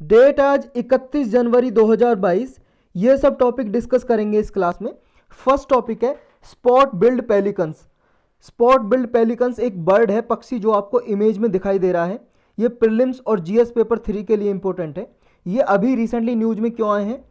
Date आज 31 जनवरी 2022। ये सब टॉपिक डिस्कस करेंगे इस क्लास में। फर्स्ट टॉपिक है spot billed pelicans. Spot billed pelicans एक बर्ड है, पक्षी, जो आपको इमेज में दिखाई दे रहा है। ये प्रीलिम्स और जीएस पेपर 3 के लिए इंपॉर्टेंट है। ये अभी रिसेंटली न्यूज में क्यों आए हैं?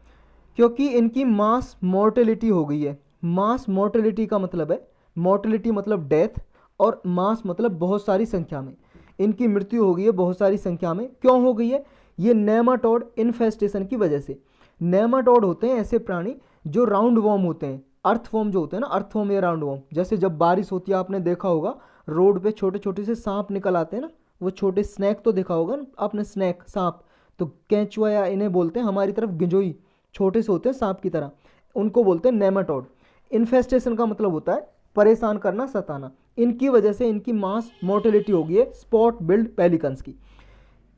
क्योंकि इनकी मास मोर्टेलिटी हो गई है। मास मोर्टेलिटी का मतलब है, मोर्टेलिटी मतलब डेथ, और मास मतलब बहुत सारी संख्या में। इनकी मृत्यु हो गई है बहुत सारी संख्या में। क्यों हो गई है? ये नेमाटोड इन्फेस्टेशन की वजह से। नेमाटोड होते हैं ऐसे प्राणी जो राउंड वॉर्म होते हैं, अर्थवॉर्म जो होते हैं ना, अर्थवॉर्म या राउंड वॉर्म। जैसे जब बारिश होती है, आपने देखा होगा रोड पे छोटे छोटे से सांप निकल आते हैं ना, वो छोटे स्नैक तो देखा होगा ना आपने, स्नैक सांप। तो केंचुआ या इन्हें बोलते हैं हमारी तरफ गिंजोई, छोटे से होते हैं सांप की तरह, उनको बोलते हैं नेमाटोड। इन्फेस्टेशन का मतलब होता है परेशान करना, सताना। इनकी वजह से इनकी मास मोर्टेलिटी हो गई है स्पॉट बिल्ड पेलिकन्स की।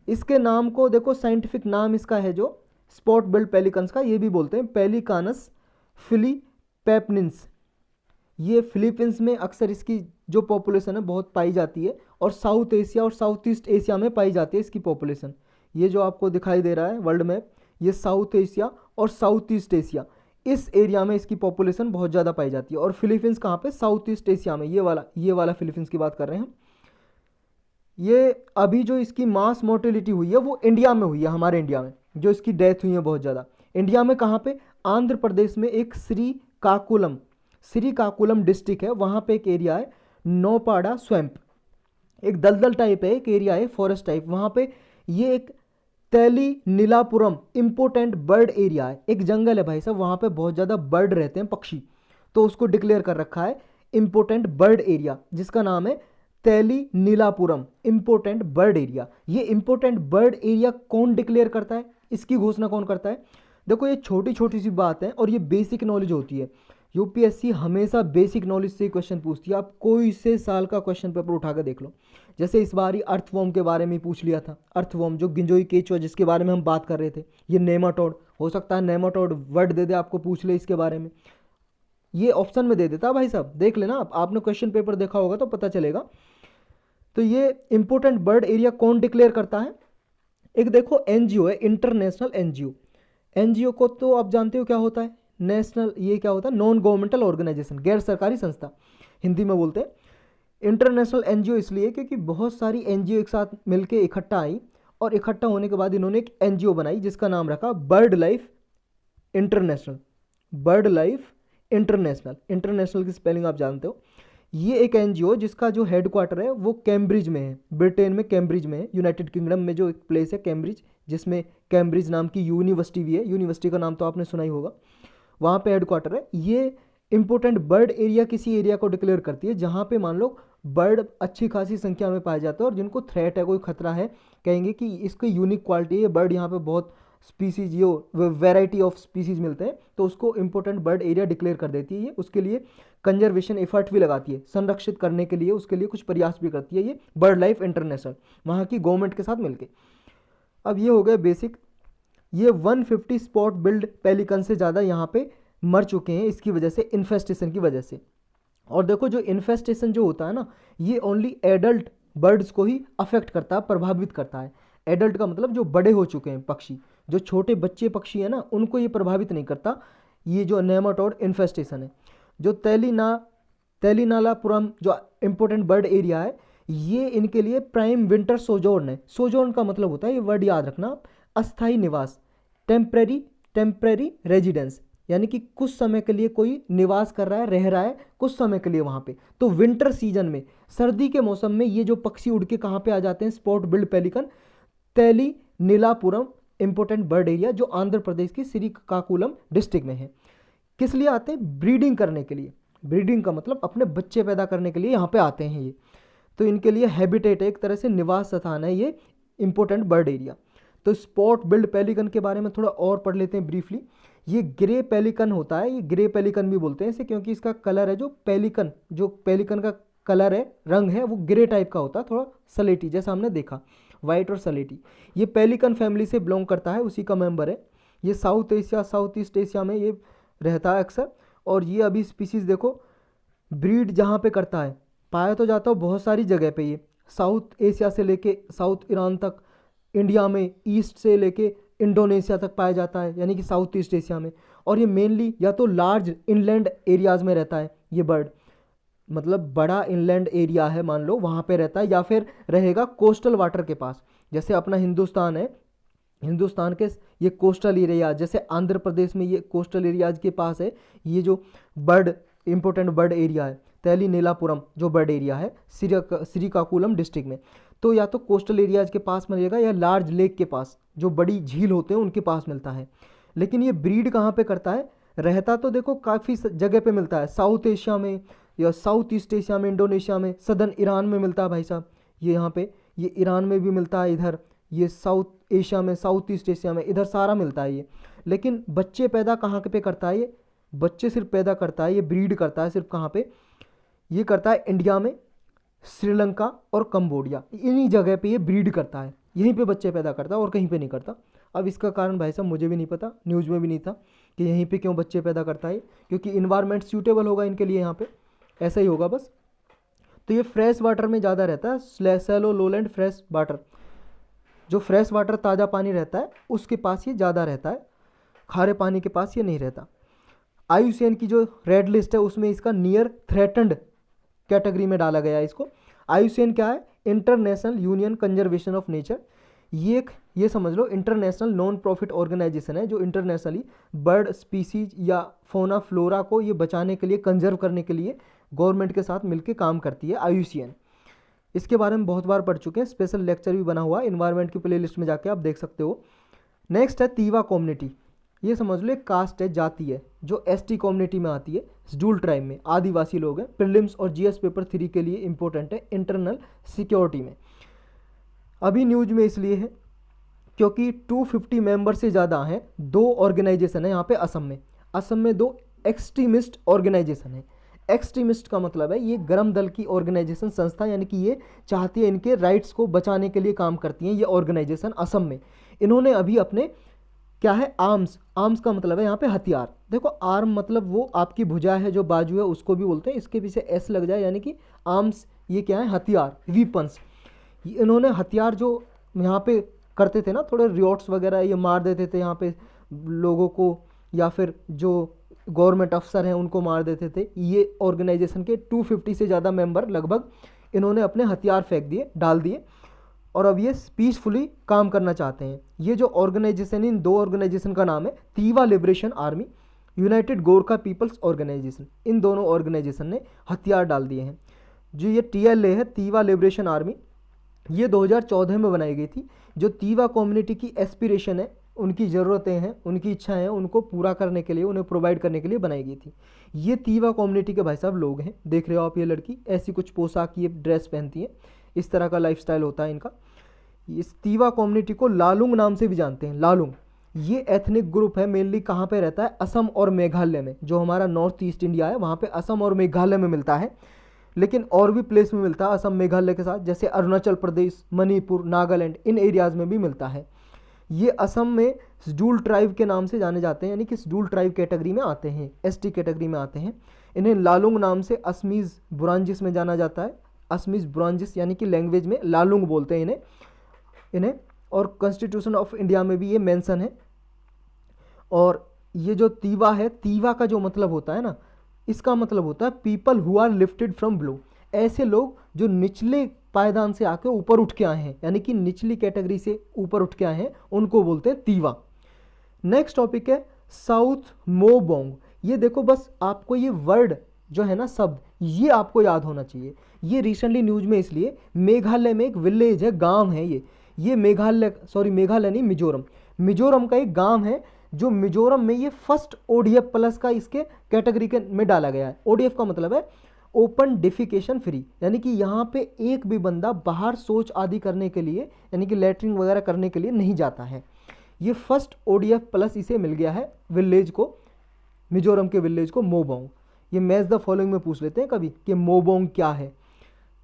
इसके नाम को देखो, साइंटिफिक नाम इसका है जो स्पॉट बिल्ड पेलिकन्स का, ये भी बोलते हैं पेलिकानस फिलीपेपनिन्स। ये फिलीपींस में अक्सर इसकी जो पॉपुलेशन है बहुत पाई जाती है, और साउथ एशिया और साउथ ईस्ट एशिया में पाई जाती है इसकी पॉपुलेशन। ये जो आपको दिखाई दे रहा है वर्ल्ड मैप, ये साउथ एशिया और साउथ ईस्ट एशिया, इस एरिया में इसकी पॉपुलेशन बहुत ज़्यादा पाई जाती है। और फिलीपींस कहाँ पे? साउथ ईस्ट एशिया में। ये वाला फिलीपींस की बात कर रहे हैं हम। ये अभी जो इसकी मास मोर्टेलिटी हुई है वो इंडिया में हुई है, हमारे इंडिया में जो इसकी डेथ हुई है बहुत ज़्यादा। इंडिया में कहाँ पे? आंध्र प्रदेश में एक श्रीकाकुलम डिस्ट्रिक्ट है, वहाँ पे एक एरिया है नौपाड़ा स्वैम्प। एक दलदल टाइप है, एक एरिया है फॉरेस्ट टाइप, वहाँ पे ये एक तैली नीलापुरम इम्पोर्टेंट बर्ड एरिया है, एक जंगल है भाई साहब, वहाँ पे बहुत ज़्यादा बर्ड रहते हैं, पक्षी। तो उसको डिक्लेयर कर रखा है इम्पोर्टेंट बर्ड एरिया, जिसका नाम है तैली नीलापुरम इम्पोर्टेंट बर्ड एरिया। ये इम्पोर्टेंट बर्ड एरिया कौन डिक्लेयर करता है? इसकी घोषणा कौन करता है? देखो, ये छोटी छोटी सी बात है और ये बेसिक नॉलेज होती है। यूपीएससी हमेशा बेसिक नॉलेज से क्वेश्चन पूछती है। आप कोई से साल का क्वेश्चन पेपर उठा कर देख लो। जैसे इस बार ही अर्थवॉर्म के बारे में पूछ लिया था। अर्थवॉर्म जो गिंजोई केचुआ जिसके बारे में हम बात कर रहे थे, ये नेमाटोड हो सकता है, नेमाटोड वर्ड दे दे आपको, पूछ ले इसके बारे में, ये ऑप्शन में दे देता भाई साहब, देख लेना आप, आपने क्वेश्चन पेपर देखा होगा तो पता चलेगा। तो ये इंपोर्टेंट बर्ड एरिया कौन डिक्लेयर करता है? एक देखो एनजीओ है, इंटरनेशनल एनजीओ। एनजीओ को तो आप जानते हो क्या होता है? नेशनल, ये क्या होता है? नॉन गवर्नमेंटल ऑर्गेनाइजेशन, गैर सरकारी संस्था हिंदी में बोलते हैं। इंटरनेशनल एनजीओ इसलिए क्योंकि बहुत सारी एनजीओ एक साथ मिलके इकट्ठा आई, और इकट्ठा होने के बाद इन्होंने एक एनजीओ बनाई जिसका नाम रखा bird life international. Bird life international, international की स्पेलिंग आप जानते हो। ये एक एनजीओ जिसका जो हेडक्वार्टर है वो कैम्ब्रिज में है, ब्रिटेन में कैम्ब्रिज में है, यूनाइटेड किंगडम में जो एक प्लेस है कैम्ब्रिज, जिसमें कैम्ब्रिज नाम की यूनिवर्सिटी भी है। यूनिवर्सिटी का नाम तो आपने सुना ही होगा, वहाँ पे हेडक्वार्टर है। ये इंपोर्टेंट बर्ड एरिया किसी एरिया को डिक्लेयर करती है जहाँ पे मान लो बर्ड अच्छी खासी संख्या में पाए जाते हैं और जिनको थ्रेट है, कोई खतरा है, कहेंगे कि इसकी यूनिक क्वालिटी है, बर्ड यहाँ पे बहुत species, yo variety of species मिलते हैं, तो उसको इंपोर्टेंट बर्ड एरिया डिक्लेयर कर देती है। ये उसके लिए कंजर्वेशन एफर्ट भी लगाती है, संरक्षित करने के लिए उसके लिए कुछ प्रयास भी करती है ये बर्ड लाइफ इंटरनेशनल, वहाँ की गवर्नमेंट के साथ मिलकर। अब ये हो गया बेसिक। ये 150 स्पॉट बिल्ड पेलिकन से ज़्यादा यहाँ पे मर चुके हैं इसकी वजह से, इन्फेस्टेशन की वजह से। और देखो, जो इन्फेस्टेशन जो होता है ना, ये ओनली एडल्ट बर्ड्स को ही अफेक्ट करता है, प्रभावित करता है। एडल्ट का मतलब जो बड़े हो चुके हैं पक्षी, जो छोटे बच्चे पक्षी है ना, उनको ये प्रभावित नहीं करता, ये जो नेमाटोड इन्फेस्टेशन है। जो तेलीनालापुरम जो इंपॉर्टेंट बर्ड एरिया है, ये इनके लिए प्राइम विंटर सोजोर्न है। सोजोर्न का मतलब होता है, ये वर्ड याद रखना, अस्थाई निवास, टेम्परेरी रेजिडेंस, यानी कि कुछ समय के लिए कोई निवास कर रहा है, रह रहा है कुछ समय के लिए वहाँ पे। तो विंटर सीजन में, सर्दी के मौसम में, ये जो पक्षी उड़ के कहाँ पे आ जाते हैं? Spot billed pelican Telineelapuram important bird area, जो आंध्र प्रदेश की श्रीकाकुलम डिस्ट्रिक्ट में है। किस लिए आते हैं? ब्रीडिंग करने के लिए। ब्रीडिंग का मतलब अपने बच्चे पैदा करने के लिए यहाँ पे आते हैं ये। तो इनके लिए हैबिटेट है, एक तरह से निवास स्थान है ये इंपोर्टेंट बर्ड एरिया। तो स्पॉट बिल्ड पेलिकन के बारे में थोड़ा और पढ़ लेते हैं ब्रीफली। ये ग्रे पेलिकन होता है, ये ग्रे पेलिकन भी बोलते हैं इसे, क्योंकि इसका कलर है जो पेलिकन का कलर है, रंग है, वो ग्रे टाइप का होता है, थोड़ा सलेटी जैसा हमने देखा, वाइट और सलेटी। ये पेलिकन फैमिली से बिलोंग करता है, उसी का मेंबर है। ये south Asia, south east Asia में ये रहता है अक्सर। और ये अभी स्पीसीज देखो, ब्रीड जहाँ पे करता है, पाया तो जाता है बहुत सारी जगह पे, ये साउथ एशिया से लेके साउथ ईरान तक, इंडिया में ईस्ट से लेके इंडोनेशिया तक पाया जाता है, यानी कि साउथ ईस्ट एशिया में। और ये मेनली या तो लार्ज इनलैंड एरियाज़ में रहता है ये बर्ड, मतलब बड़ा इनलैंड एरिया है मान लो, वहाँ पे रहता है, या फिर रहेगा कोस्टल वाटर के पास। जैसे अपना हिंदुस्तान है, हिंदुस्तान के ये कोस्टल एरिया, जैसे आंध्र प्रदेश में ये कोस्टल एरियाज के पास है ये जो बर्ड इंपॉर्टेंट बर्ड एरिया है तैली नीलापुरम जो बर्ड एरिया है श्रीकाकुलम डिस्ट्रिक्ट में। तो या तो कोस्टल एरियाज के पास मिलेगा या लार्ज लेक के पास, जो बड़ी झील होते हैं उनके पास मिलता है। लेकिन ये ब्रीड कहाँ पे करता है, रहता तो देखो काफ़ी जगह पे मिलता है, साउथ एशिया में या साउथ ईस्ट एशिया में, इंडोनेशिया में, सदर्न ईरान में मिलता है भाई साहब, ये यहाँ पे ये ईरान में भी मिलता है, इधर ये साउथ एशिया में, साउथ ईस्ट एशिया में, इधर सारा मिलता है ये। लेकिन बच्चे पैदा कहाँ पे करता है ये, बच्चे सिर्फ पैदा करता है, ये ब्रीड करता है सिर्फ कहाँ पे, ये करता है इंडिया में, श्रीलंका और कंबोडिया, इन्हीं जगह पे ये ब्रीड करता है, यहीं पे बच्चे पैदा करता है और कहीं पे नहीं करता। अब इसका कारण भाई साहब मुझे भी नहीं पता, न्यूज़ में भी नहीं था कि यहीं पे क्यों बच्चे पैदा करता है, क्योंकि इन्वायरमेंट सूटेबल होगा इनके लिए यहाँ पे, ऐसा ही होगा बस। तो ये फ्रेश वाटर में ज़्यादा रहता है, सैलो लोलैंड फ्रेश वाटर, जो फ्रेश वाटर ताज़ा पानी रहता है उसके पास ये ज़्यादा रहता है, खारे पानी के पास ये नहीं रहता। IUCN की जो रेड लिस्ट है उसमें इसका नियर थ्रेटन्ड कैटेगरी में डाला गया है इसको। IUCN क्या है, international union conservation of nature, ये समझ लो इंटरनेशनल नॉन प्रॉफिट ऑर्गेनाइजेशन है जो इंटरनेशनली बर्ड स्पीसीज या फोना फ्लोरा को ये बचाने के लिए, कंजर्व करने के लिए गवर्नमेंट के साथ मिलकर काम करती है IUCN। इसके बारे में बहुत बार पढ़ चुके हैं, स्पेशल लेक्चर भी बना हुआ है, इन्वायरमेंट की प्लेलिस्ट में जाके आप देख सकते हो। नेक्स्ट है तीवा कम्युनिटी, ये समझ लो एक कास्ट है, जाति है, जो ST कम्युनिटी में आती है, शेड्यूल ट्राइब में, आदिवासी लोग हैं। प्रीलिम्स और GS पेपर 3 के लिए इंपॉर्टेंट है इंटरनल सिक्योरिटी में। अभी न्यूज में इसलिए है क्योंकि 250 मेंबर से ज़्यादा हैं, 2 ऑर्गेनाइजेशन है यहाँ पे असम में 2 एक्सट्रीमिस्ट ऑर्गेनाइजेशन है। एक्सट्रीमिस्ट का मतलब है ये गर्म दल की ऑर्गेनाइजेशन संस्था, यानी कि ये चाहती है इनके राइट्स को बचाने के लिए काम करती हैं ये ऑर्गेनाइजेशन असम में। इन्होंने अभी अपने क्या है, आर्म्स का मतलब है यहाँ पे हथियार, देखो आर्म मतलब वो आपकी भुजा है जो बाजू है उसको भी बोलते हैं, इसके पीछे S लग जाए, यानी कि आर्म्स ये क्या है, हथियार, वीपन्स। इन्होंने हथियार जो यहाँ पे करते थे ना, थोड़े रियोट्स वगैरह ये मार देते थे यहाँ पे लोगों को, या फिर जो गवर्नमेंट अफसर हैं उनको मार देते थे। ये ऑर्गेनाइजेशन के 250 से ज़्यादा मेंबर लगभग इन्होंने अपने हथियार फेंक दिए, डाल दिए, और अब ये पीसफुली काम करना चाहते हैं। ये जो ऑर्गेनाइजेशन, इन 2 ऑर्गेनाइजेशन का नाम है Tiwa liberation army, united Gorkha people's organisation. इन दोनों ऑर्गेनाइजेशन ने हथियार डाल दिए हैं। जो ये TLA है, तीवा लिबरेशन आर्मी, ये 2014 में बनाई गई थी। जो तीवा कम्युनिटी की एस्पिरेशन है, उनकी ज़रूरतें हैं, उनकी इच्छाएं हैं, उनको पूरा करने के लिए, उन्हें प्रोवाइड करने के लिए बनाई गई थी। ये तीवा कम्युनिटी के भाई साहब लोग हैं, देख रहे हो आप, ये लड़की ऐसी कुछ पोशाक, ये ड्रेस पहनती है, इस तरह का लाइफस्टाइल होता है इनका। इस तीवा कम्युनिटी को लालुंग नाम से भी जानते हैं, लालुंग। ये एथनिक ग्रुप है, मेनली कहाँ पे रहता है, असम और मेघालय में, जो हमारा नॉर्थ ईस्ट इंडिया है वहाँ पे असम और मेघालय में मिलता है, लेकिन और भी प्लेस में मिलता है असम मेघालय के साथ, जैसे अरुणाचल प्रदेश, मणिपुर, नागालैंड, इन एरियाज़ में भी मिलता है। ये असम में शेड्यूल ट्राइब के नाम से जाने जाते हैं, यानी कि शेड्यूल ट्राइब कैटेगरी में आते हैं, ST कैटेगरी में आते हैं। इन्हें लालुंग नाम से असमीज़ बुरांजिस में जाना जाता है, असमीज़ बुरांजिस यानी कि लैंग्वेज में लालुंग बोलते हैं इन्हें, और कॉन्स्टिट्यूशन ऑफ इंडिया में भी ये मेंशन है। और ये जो तीवा है, तीवा का जो मतलब होता है ना, इसका मतलब होता है people who are lifted from below, ऐसे लोग जो निचले पायदान से आके ऊपर उठ के आए हैं, यानी कि निचली कैटेगरी से ऊपर उठ के आए हैं, उनको बोलते हैं तीवा। नेक्स्ट टॉपिक है साउथ मोबोंग। ये देखो बस आपको ये वर्ड जो है ना, शब्द, ये आपको याद होना चाहिए। ये रिसेंटली न्यूज में इसलिए, मेघालय में एक विलेज है, गांव है ये मेघालय नहीं, मिजोरम का एक गांव है, जो मिजोरम में ये फर्स्ट ODF प्लस का इसके कैटेगरी के में डाला गया है। ODF का मतलब है ओपन डिफिकेशन फ्री, यानी कि यहाँ पे एक भी बंदा बाहर शौच आदि करने के लिए, यानी कि लैट्रिन वगैरह करने के लिए नहीं जाता है। ये फर्स्ट ODF प्लस इसे मिल गया है विलेज को, मिजोरम के विलेज को, मोबोंग। ये मैच द फॉलोइंग में पूछ लेते हैं कभी कि मोबोंग क्या है,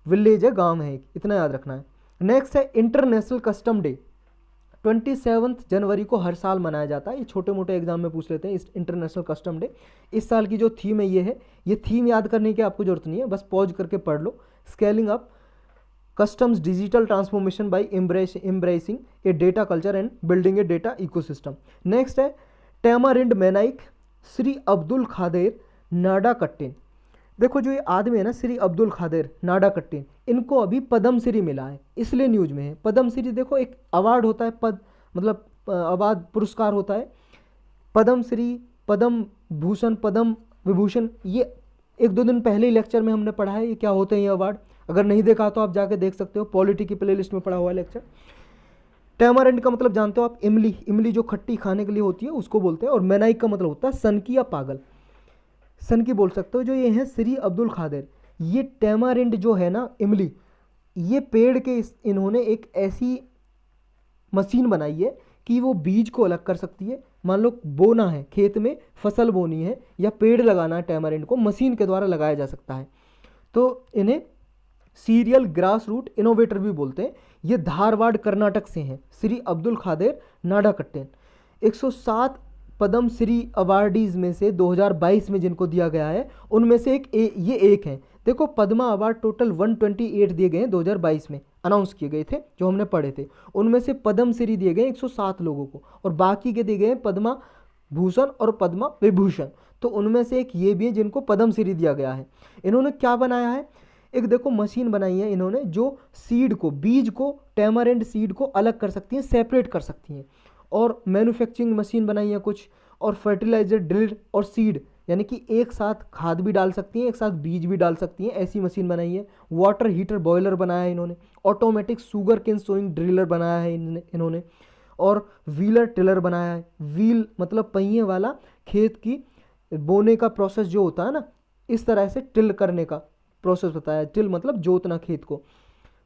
विलेज है, गांव है, इतना याद रखना है। नेक्स्ट है इंटरनेशनल कस्टम डे, 27 जनवरी को हर साल मनाया जाता है। ये छोटे मोटे एग्जाम में पूछ लेते हैं, इस इंटरनेशनल कस्टम डे। इस साल की जो थीम है ये थीम याद करने की आपको जरूरत नहीं है, बस पॉज करके पढ़ लो। Scaling up customs digital transformation by embracing a data culture and building a data ecosystem. Next है टैमारिंड मैनाइक श्री अब्दुल खादेर नाडाकट्टिन। देखो जो ये आदमी है ना श्री अब्दुल खादेर नाडाकट्टिन, इनको अभी पद्मश्री मिला है, इसलिए न्यूज में है। पद्मश्री देखो एक अवार्ड होता है, पद मतलब अवार्ड पुरस्कार होता है। पद्मश्री, पद्म भूषण, पद्म विभूषण, ये एक दो दिन पहले ही लेक्चर में हमने पढ़ा है ये क्या होते हैं ये अवार्ड। अगर नहीं देखा तो आप जाके देख सकते हो, पॉलिटी की प्लेलिस्ट में पढ़ा हुआ है लेक्चर। टैमारिंड का मतलब जानते हो आप, इमली, इमली जो खट्टी खाने के लिए होती है उसको बोलते हैं। और मैनाइक का मतलब होता है सनकी या पागल, सनकी बोल सकते हो। जो ये हैं श्री अब्दुल खादेर, ये टैमारिंड जो है ना इमली, ये पेड़ के इन्होंने एक ऐसी मशीन बनाई है कि वो बीज को अलग कर सकती है। मान लो बोना है, खेत में फसल बोनी है या पेड़ लगाना है, टैमारिंड को मशीन के द्वारा लगाया जा सकता है। तो इन्हें सीरियल ग्रास रूट इनोवेटर भी बोलते हैं। ये धारवाड़ कर्नाटक से हैं श्री अब्दुल खादेर नाडाकट्टिन। 107 पद्मश्री अवार्डीज में से 2022 में जिनको दिया गया है उनमें से ये एक हैं। देखो पद्मा अवार्ड टोटल 128 दिए गए हैं 2022 में, अनाउंस किए गए थे जो हमने पढ़े थे। उनमें से पद्मश्री दिए गए 107 लोगों को और बाकी के दिए गए पद्मा भूषण और पद्मा विभूषण। तो उनमें से एक ये भी है जिनको पद्मश्री दिया गया है। इन्होंने क्या बनाया है, एक देखो मशीन बनाई है इन्होंने जो सीड को, बीज को, टैमारिंड सीड को अलग कर सकती है, सेपरेट कर सकती हैं। और मैन्युफैक्चरिंग मशीन बनाई है कुछ, और फर्टिलाइजर ड्रिल और सीड यानी कि एक साथ खाद भी डाल सकती हैं, एक साथ बीज भी डाल सकती हैं, ऐसी मशीन बनाई है। वाटर हीटर बॉयलर बनाया है इन्होंने। Automatic sugar cane sowing driller बनाया है इन्होंने। और व्हीलर टिलर बनाया है। व्हील मतलब पहिए वाला, खेत की बोने का प्रोसेस जो होता है ना, इस तरह से टिल करने का प्रोसेस बताया। टिल मतलब जोतना खेत को।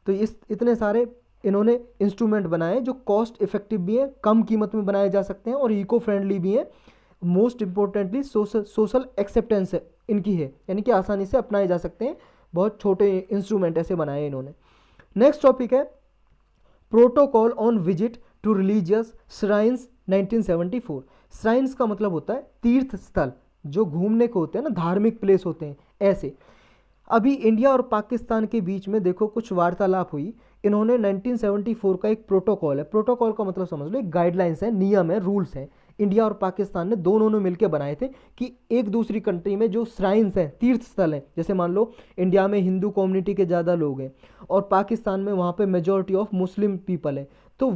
तो इस इतने सारे इन्होंने इंस्ट्रूमेंट बनाए जो कॉस्ट इफेक्टिव भी हैं, कम कीमत में बनाए जा सकते हैं और इको फ्रेंडली भी हैं। मोस्ट इंपॉर्टेंटली सोशल एक्सेप्टेंस है इनकी है, यानी कि आसानी से अपनाए जा सकते हैं। बहुत छोटे इंस्ट्रूमेंट ऐसे बनाए इन्होंने। नेक्स्ट टॉपिक है protocol on visit to religious shrines 1974। Shrines का मतलब होता है तीर्थ स्थल, जो घूमने को होते हैं ना, धार्मिक प्लेस होते हैं ऐसे। अभी इंडिया और पाकिस्तान के बीच में देखो कुछ वार्तालाप हुई। इन्होंने 1974 का एक प्रोटोकॉल है, प्रोटोकॉल का मतलब समझ लो एक गाइडलाइंस है, नियम है, रूल्स हैं, इंडिया और पाकिस्तान ने दोनों ने मिलकर बनाए थे कि एक दूसरी कंट्री में जो श्राइन्स हैं, तीर्थ स्थल हैं, जैसे मान लो इंडिया में हिंदू कम्युनिटी के ज़्यादा लोग हैं और पाकिस्तान में वहाँ पे मेजॉरिटी ऑफ मुस्लिम पीपल है, तो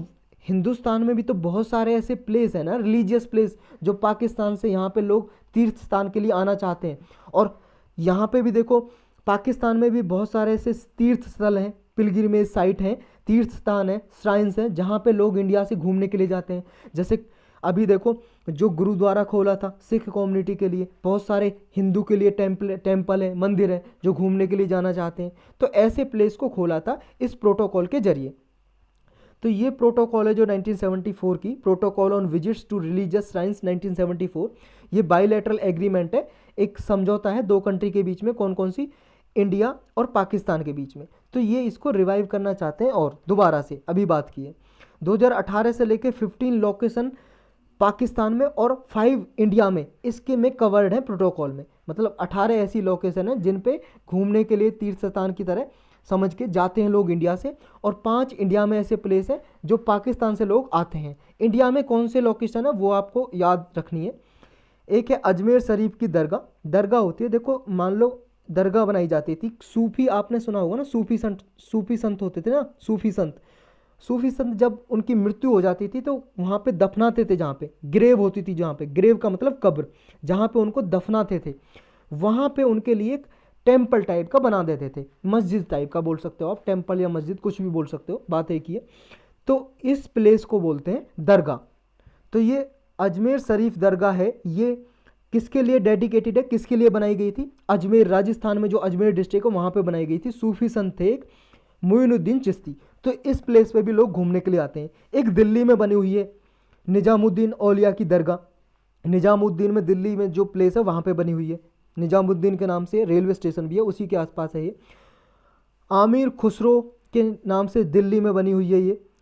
हिंदुस्तान में भी तो बहुत सारे ऐसे प्लेस हैं ना, रिलीजियस प्लेस, जो पाकिस्तान से यहाँ पे लोग तीर्थ स्थान के लिए आना चाहते हैं। और यहाँ पे भी देखो पाकिस्तान में भी बहुत सारे ऐसे तीर्थ स्थल हैं, पिलग्रिमेज साइट हैं, तीर्थ स्थान है, श्राइन्स हैं, जहाँ पे लोग इंडिया से घूमने के लिए जाते हैं। जैसे अभी देखो जो गुरुद्वारा खोला था सिख कम्युनिटी के लिए, बहुत सारे हिंदू के लिए टेम्पल है, मंदिर है जो घूमने के लिए जाना चाहते हैं। तो ऐसे प्लेस को खोला था इस प्रोटोकॉल के जरिए। तो ये प्रोटोकॉल है जो 1974 की protocol on visits to religious shrines 1974, ये बाइलैटरल एग्रीमेंट है, एक समझौता है दो कंट्री के बीच में, कौन कौन सी, इंडिया और पाकिस्तान के बीच में। तो ये इसको रिवाइव करना चाहते हैं और दोबारा से अभी बात की है। 2018 से लेकर 15 लोकेशन पाकिस्तान में और 5 इंडिया में इसके में कवर्ड है प्रोटोकॉल में। मतलब 18 ऐसी लोकेशन है जिन पे घूमने के लिए तीर्थ स्थान की तरह समझ के जाते हैं लोग इंडिया से, और 5 इंडिया में ऐसे प्लेस है जो पाकिस्तान से लोग आते हैं। इंडिया में कौन से लोकेशन है वो आपको याद रखनी है। एक है अजमेर शरीफ की दरगाह, दरगाह होती है, देखो मान लो दरगाह बनाई जाती थी। सूफी आपने सुना होगा ना, सूफी संत होते थे ना, सूफी संत जब उनकी मृत्यु हो जाती थी तो वहाँ पे दफनाते थे, जहाँ पे ग्रेव होती थी, जहाँ पे ग्रेव का मतलब कब्र, जहाँ पे उनको दफनाते थे, वहाँ पे उनके लिए एक टेम्पल टाइप का बना देते थे, मस्जिद टाइप का बोल सकते हो आप, टेम्पल या मस्जिद कुछ भी बोल सकते हो, बात एक ही है। तो इस प्लेस को बोलते हैं दरगाह। तो ये अजमेर शरीफ दरगाह है, ये किसके लिए डेडिकेटेड है, किसके लिए बनाई गई थी, अजमेर राजस्थान में जो अजमेर डिस्ट्रिक्ट है वहाँ पे बनाई गई थी। सूफी संत थे एक मोइनुद्दीन चिश्ती, तो इस प्लेस पे भी लोग घूमने के लिए आते हैं। एक दिल्ली में बनी हुई है निजामुद्दीन औलिया की दरगाह, निजामुद्दीन में दिल्ली में जो प्लेस है वहाँ पे बनी हुई है, निजामुद्दीन के नाम से रेलवे स्टेशन भी है, उसी के आसपास है ये। आमिर खुसरो के नाम से दिल्ली में बनी हुई है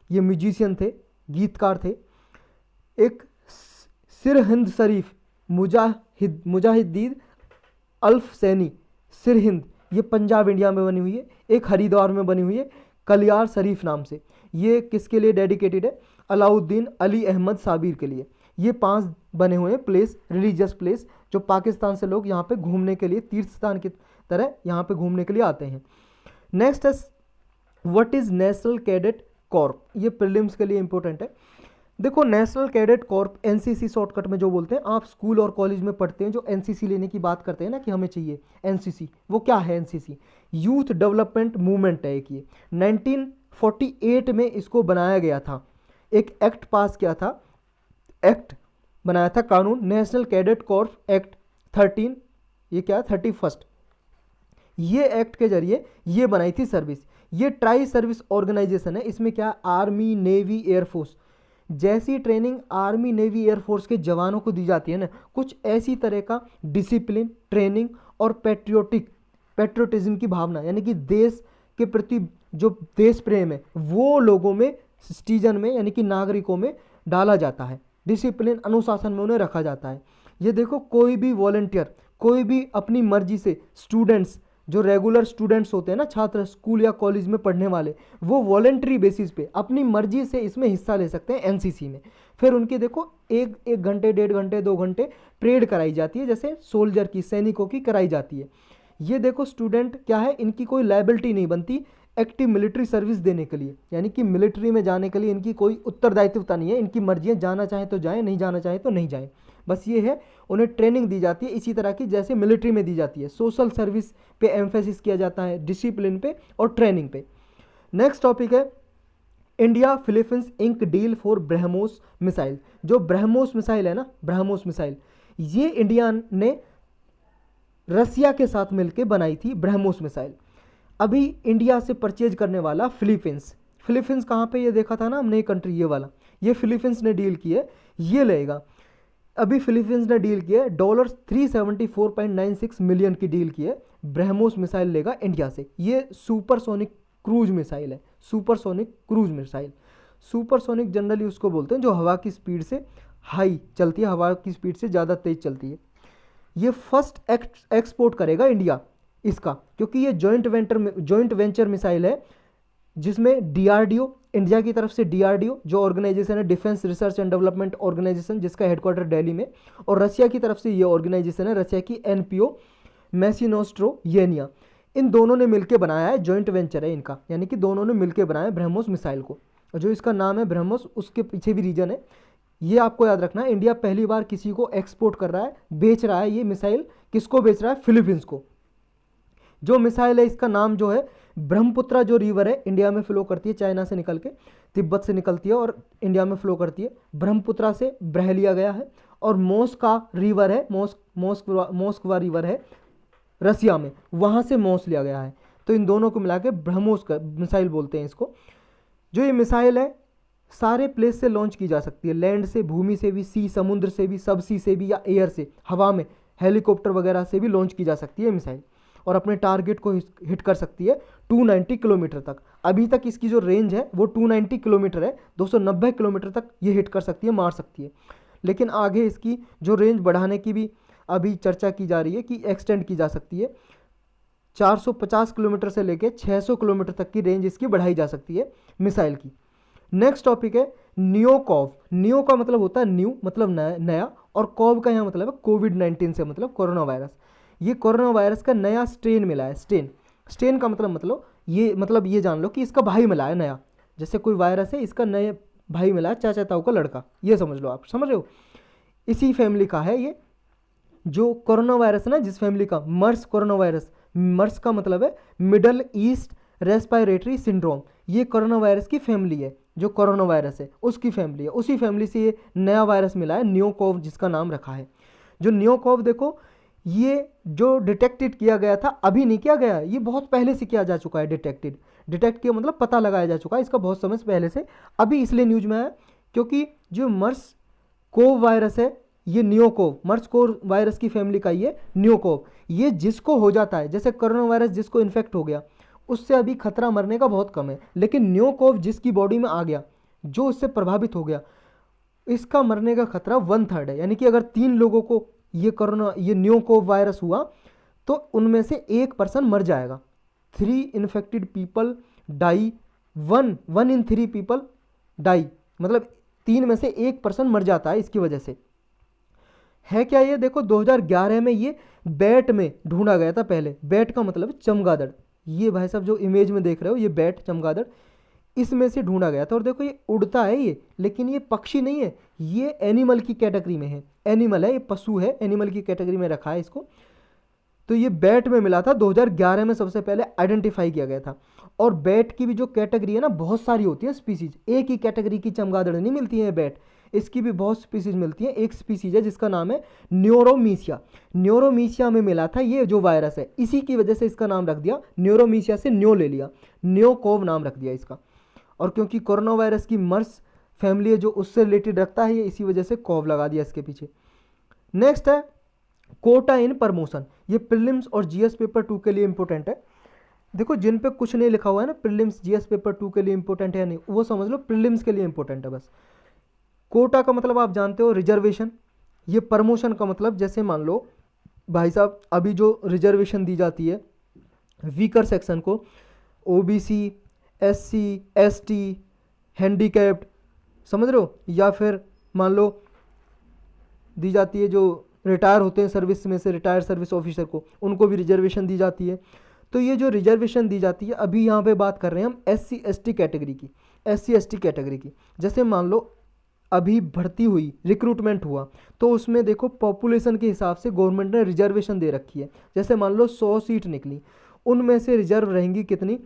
ये म्यूजिशियन थे, गीतकार थे। एक सिरहिंद शरीफ मुजाहिदीन अल्फ सैनी सिरहिंद, ये पंजाब इंडिया में बनी हुई है। एक हरिद्वार में बनी हुई है कलियार शरीफ नाम से। ये किसके लिए डेडिकेटेड है? अलाउद्दीन अली अहमद साबिर के लिए। ये 5 बने हुए हैं प्लेस, रिलीजियस प्लेस, जो पाकिस्तान से लोग यहाँ पे घूमने के लिए, तीर्थ स्थान की तरह यहाँ पे घूमने के लिए आते हैं। नेक्स्ट है what is national cadet Corp. ये प्रीलिम्स के लिए इंपॉर्टेंट है। देखो national cadet Corp, NCC shortcut में जो बोलते हैं, आप स्कूल और कॉलेज में पढ़ते हैं जो एनसीसी लेने की बात करते हैं ना कि हमें चाहिए एनसीसी, वो क्या है एनसीसी? यूथ डेवलपमेंट मूवमेंट है एक ये। 1948 में इसको बनाया गया था, एक एक्ट पास किया था, एक्ट बनाया था, कानून, नेशनल कैडेट कॉर्प एक्ट 13, ये क्या 31st, ये एक्ट के जरिए ये बनाई थी सर्विस। ये ट्राई सर्विस ऑर्गेनाइजेशन है। इसमें क्या, आर्मी नेवी एयरफोर्स जैसी ट्रेनिंग आर्मी नेवी एयरफोर्स के जवानों को दी जाती है ना, कुछ ऐसी तरह का डिसिप्लिन, ट्रेनिंग और पेट्रियोटिज्म की भावना, यानी कि देश के प्रति जो देश प्रेम है वो लोगों में, सिटीजन में, यानी कि नागरिकों में डाला जाता है। डिसिप्लिन, अनुशासन में उन्हें रखा जाता है। ये देखो कोई भी वॉलंटियर, कोई भी अपनी मर्जी से, स्टूडेंट्स जो रेगुलर स्टूडेंट्स होते हैं ना, छात्र स्कूल या कॉलेज में पढ़ने वाले, वो वॉलंटरी बेसिस पे अपनी मर्जी से इसमें हिस्सा ले सकते हैं एनसीसी में। फिर उनकी देखो 1 घंटे, 1.5 घंटे, 2 घंटे परेड कराई जाती है, जैसे सोल्जर की, सैनिकों की कराई जाती है। ये देखो स्टूडेंट क्या है, इनकी कोई लायबिलिटी नहीं बनती एक्टिव मिलिट्री सर्विस देने के लिए, यानी कि मिलिट्री में जाने के लिए इनकी कोई उत्तरदायित्वता नहीं है। इनकी मर्जी है, जाना चाहे तो जाए, नहीं जाना चाहे तो नहीं जाए। बस ये है, उन्हें ट्रेनिंग दी जाती है इसी तरह की जैसे मिलिट्री में दी जाती है। सोशल सर्विस पे एम्फेसिस किया जाता है, डिसिप्लिन पे और ट्रेनिंग पे। नेक्स्ट टॉपिक है India Philippines ink deal for BrahMos missile. जो ब्रह्मोस मिसाइल है ना, ब्रह्मोस मिसाइल, ये इंडिया ने रसिया के साथ मिलकर बनाई थी ब्रह्मोस मिसाइल। अभी इंडिया से परचेज करने वाला फिलीपींस, फिलीपींस कहाँ पे, ये देखा था ना हमने कंट्री, ये वाला, ये फिलीपींस ने डील की है, ये लेगा। अभी फिलीपींस ने डील की है $374.96 मिलियन की डील की है, ब्रह्मोस मिसाइल लेगा इंडिया से। ये सुपरसोनिक क्रूज मिसाइल है, supersonic cruise missile. Supersonic generally उसको बोलते हैं जो हवा की स्पीड से हाई चलती है, हवा की स्पीड से ज़्यादा तेज चलती है। ये फर्स्ट एक्सपोर्ट करेगा इंडिया इसका, क्योंकि ये जॉइंट वेंचर मिसाइल है जिसमें डीआरडीओ, इंडिया की तरफ से डीआरडीओ जो ऑर्गेनाइजेशन है, defence research and development organisation, जिसका हेडक्वार्टर दिल्ली में, और रशिया की तरफ से ये ऑर्गेनाइजेशन है, रशिया की एनपीओ मैसिनोस्ट्रोयेनिया, इन दोनों ने मिलकर बनाया है, जॉइंट वेंचर है इनका, यानी कि दोनों ने मिलकर बनाया ब्रह्मोस मिसाइल को। और जो इसका नाम है ब्रह्मोस, उसके पीछे भी रीजन है, ये आपको याद रखना है। इंडिया पहली बार किसी को एक्सपोर्ट कर रहा है, बेच रहा है ये मिसाइल, किसको बेच रहा है? फिलीपींस को। जो मिसाइल है इसका नाम जो है ब्रह्मपुत्रा, जो रिवर है इंडिया में फ्लो करती है, चाइना से निकल के तिब्बत से निकलती है और इंडिया में फ्लो करती है, ब्रह्मपुत्रा से ब्रह लिया गया है। और मोस्का रिवर है, मोस्कवा रिवर है रसिया में, वहाँ से मोस लिया गया है। तो इन दोनों को मिला के ब्रह्मोस का मिसाइल बोलते हैं इसको। जो ये मिसाइल है सारे प्लेस से लॉन्च की जा सकती है, लैंड से, भूमि से भी, सी समुद्र से भी, सब सी से भी, या एयर से, हवा में हेलीकॉप्टर वगैरह से भी लॉन्च की जा सकती है मिसाइल, और अपने टारगेट को हिट कर सकती है 290 किलोमीटर तक। अभी तक इसकी जो रेंज है वो 290 किलोमीटर है, 290 किलोमीटर तक ये हिट कर सकती है, मार सकती है। लेकिन आगे इसकी जो रेंज बढ़ाने की भी अभी चर्चा की जा रही है कि एक्सटेंड की जा सकती है, 450 किलोमीटर से लेकर 600 किलोमीटर तक की रेंज इसकी बढ़ाई जा सकती है मिसाइल की। नेक्स्ट टॉपिक है नियोकॉव। नियो का मतलब होता है न्यू, मतलब नया, और कॉव का यहाँ मतलब है कोविड-19 से मतलब कोरोना वायरस। ये कोरोना वायरस का नया स्ट्रेन मिला है। स्ट्रेन का मतलब ये जान लो कि इसका भाई मिला है नया, जैसे कोई वायरस है, इसका नया भाई मिला है, चाचा ताऊ का लड़का, ये समझ लो, आप समझ रहे हो, इसी फैमिली का है ये जो कोरोना वायरस है ना, जिस फैमिली का, मर्स कोरोना वायरस, मर्स का मतलब है मिडल ईस्ट रेस्पिरेटरी सिंड्रोम, ये कोरोना वायरस की फैमिली है, जो कोरोना वायरस है उसकी फैमिली है, उसी फैमिली से ये नया वायरस मिला है न्यूकोव, जिसका नाम रखा है। जो न्यूकोव देखो, ये जो डिटेक्टेड किया गया था, अभी नहीं किया गया, ये बहुत पहले से किया जा चुका है। डिटेक्ट किया मतलब पता लगाया जा चुका है इसका बहुत समय से पहले से, अभी इसलिए न्यूज में आया क्योंकि जो मर्स कोव वायरस है, ये न्यूकोव, मर्स कोव वायरस की फैमिली का ये न्यूकोव, ये जिसको हो जाता है, जैसे कोरोना वायरस जिसको इन्फेक्ट हो गया उससे अभी खतरा मरने का बहुत कम है, लेकिन न्यूकोव जिसकी बॉडी में आ गया, जो उससे प्रभावित हो गया, इसका मरने का खतरा 1/3 है। यानी कि अगर 3 लोगों को ये न्यूकोव वायरस हुआ तो उनमें से 1 पर्सन मर जाएगा। 3 infected people die one in 3 people die, मतलब 3 में से 1 पर्सन मर जाता है इसकी वजह से। है क्या ये? देखो 2011 में ये बैट में ढूंढा गया था पहले। बैट का मतलब चमगादड़, ये भाई साहब जो इमेज में देख रहे हो ये बैट चमगादड़, इसमें से ढूंढा गया था। और देखो ये उड़ता है ये, लेकिन ये पक्षी नहीं है, ये एनिमल की कैटेगरी में है। एनिमल है, ये पशु है, एनिमल की कैटेगरी में रखा है इसको। तो ये बैट में मिला था, 2011 में सबसे पहले आइडेंटिफाई किया गया था। और बैट की भी जो कैटेगरी है ना, बहुत सारी होती है स्पीसीज, एक ही कैटेगरी की चमगादड़ नहीं मिलती है बैट, इसकी भी बहुत स्पीसीज मिलती है। एक स्पीसीज है जिसका नाम है न्यूरोमीसिया। न्यूरोमीसिया में मिला था ये जो वायरस है, इसी की वजह से इसका नाम रख दिया न्यूरोमीसिया, से न्यो ले लिया, न्योकोव नाम रख दिया इसका। और क्योंकि कोरोना वायरस की मर्स फैमिली है जो उससे रिलेटेड रखता है ये, इसी वजह से कोव लगा दिया इसके पीछे। नेक्स्ट है कोटा इन प्रमोशन। ये प्रीलिम्स और जीएस पेपर 2 के लिए इंपॉर्टेंट है। देखो जिन पे कुछ नहीं लिखा हुआ है ना, प्रीलिम्स जीएस पेपर 2 के लिए इंपॉर्टेंट है नहीं, वो समझ लो प्रीलिम्स के लिए इंपॉर्टेंट है बस। कोटा का मतलब आप जानते हो रिजर्वेशन। ये प्रमोशन का मतलब, जैसे मान लो भाई साहब अभी जो रिजर्वेशन दी जाती है वीकर सेक्शन को, ओबीसी, एससी, एसटी, हैंडीकैप्ड, समझ रहे हो, या फिर मान लो दी जाती है जो रिटायर होते हैं सर्विस में से, रिटायर सर्विस ऑफिसर को, उनको भी रिजर्वेशन दी जाती है। तो ये जो रिजर्वेशन दी जाती है, अभी यहाँ पे बात कर रहे हैं हम एससी एसटी कैटेगरी की, एससी एसटी कैटेगरी की। जैसे मान लो अभी भर्ती हुई, रिक्रूटमेंट हुआ, तो उसमें देखो पॉपुलेशन के हिसाब से गवर्नमेंट ने रिजर्वेशन दे रखी है। जैसे मान लो 100 सीट निकली, उनमें से रिजर्व रहेंगी कितनी?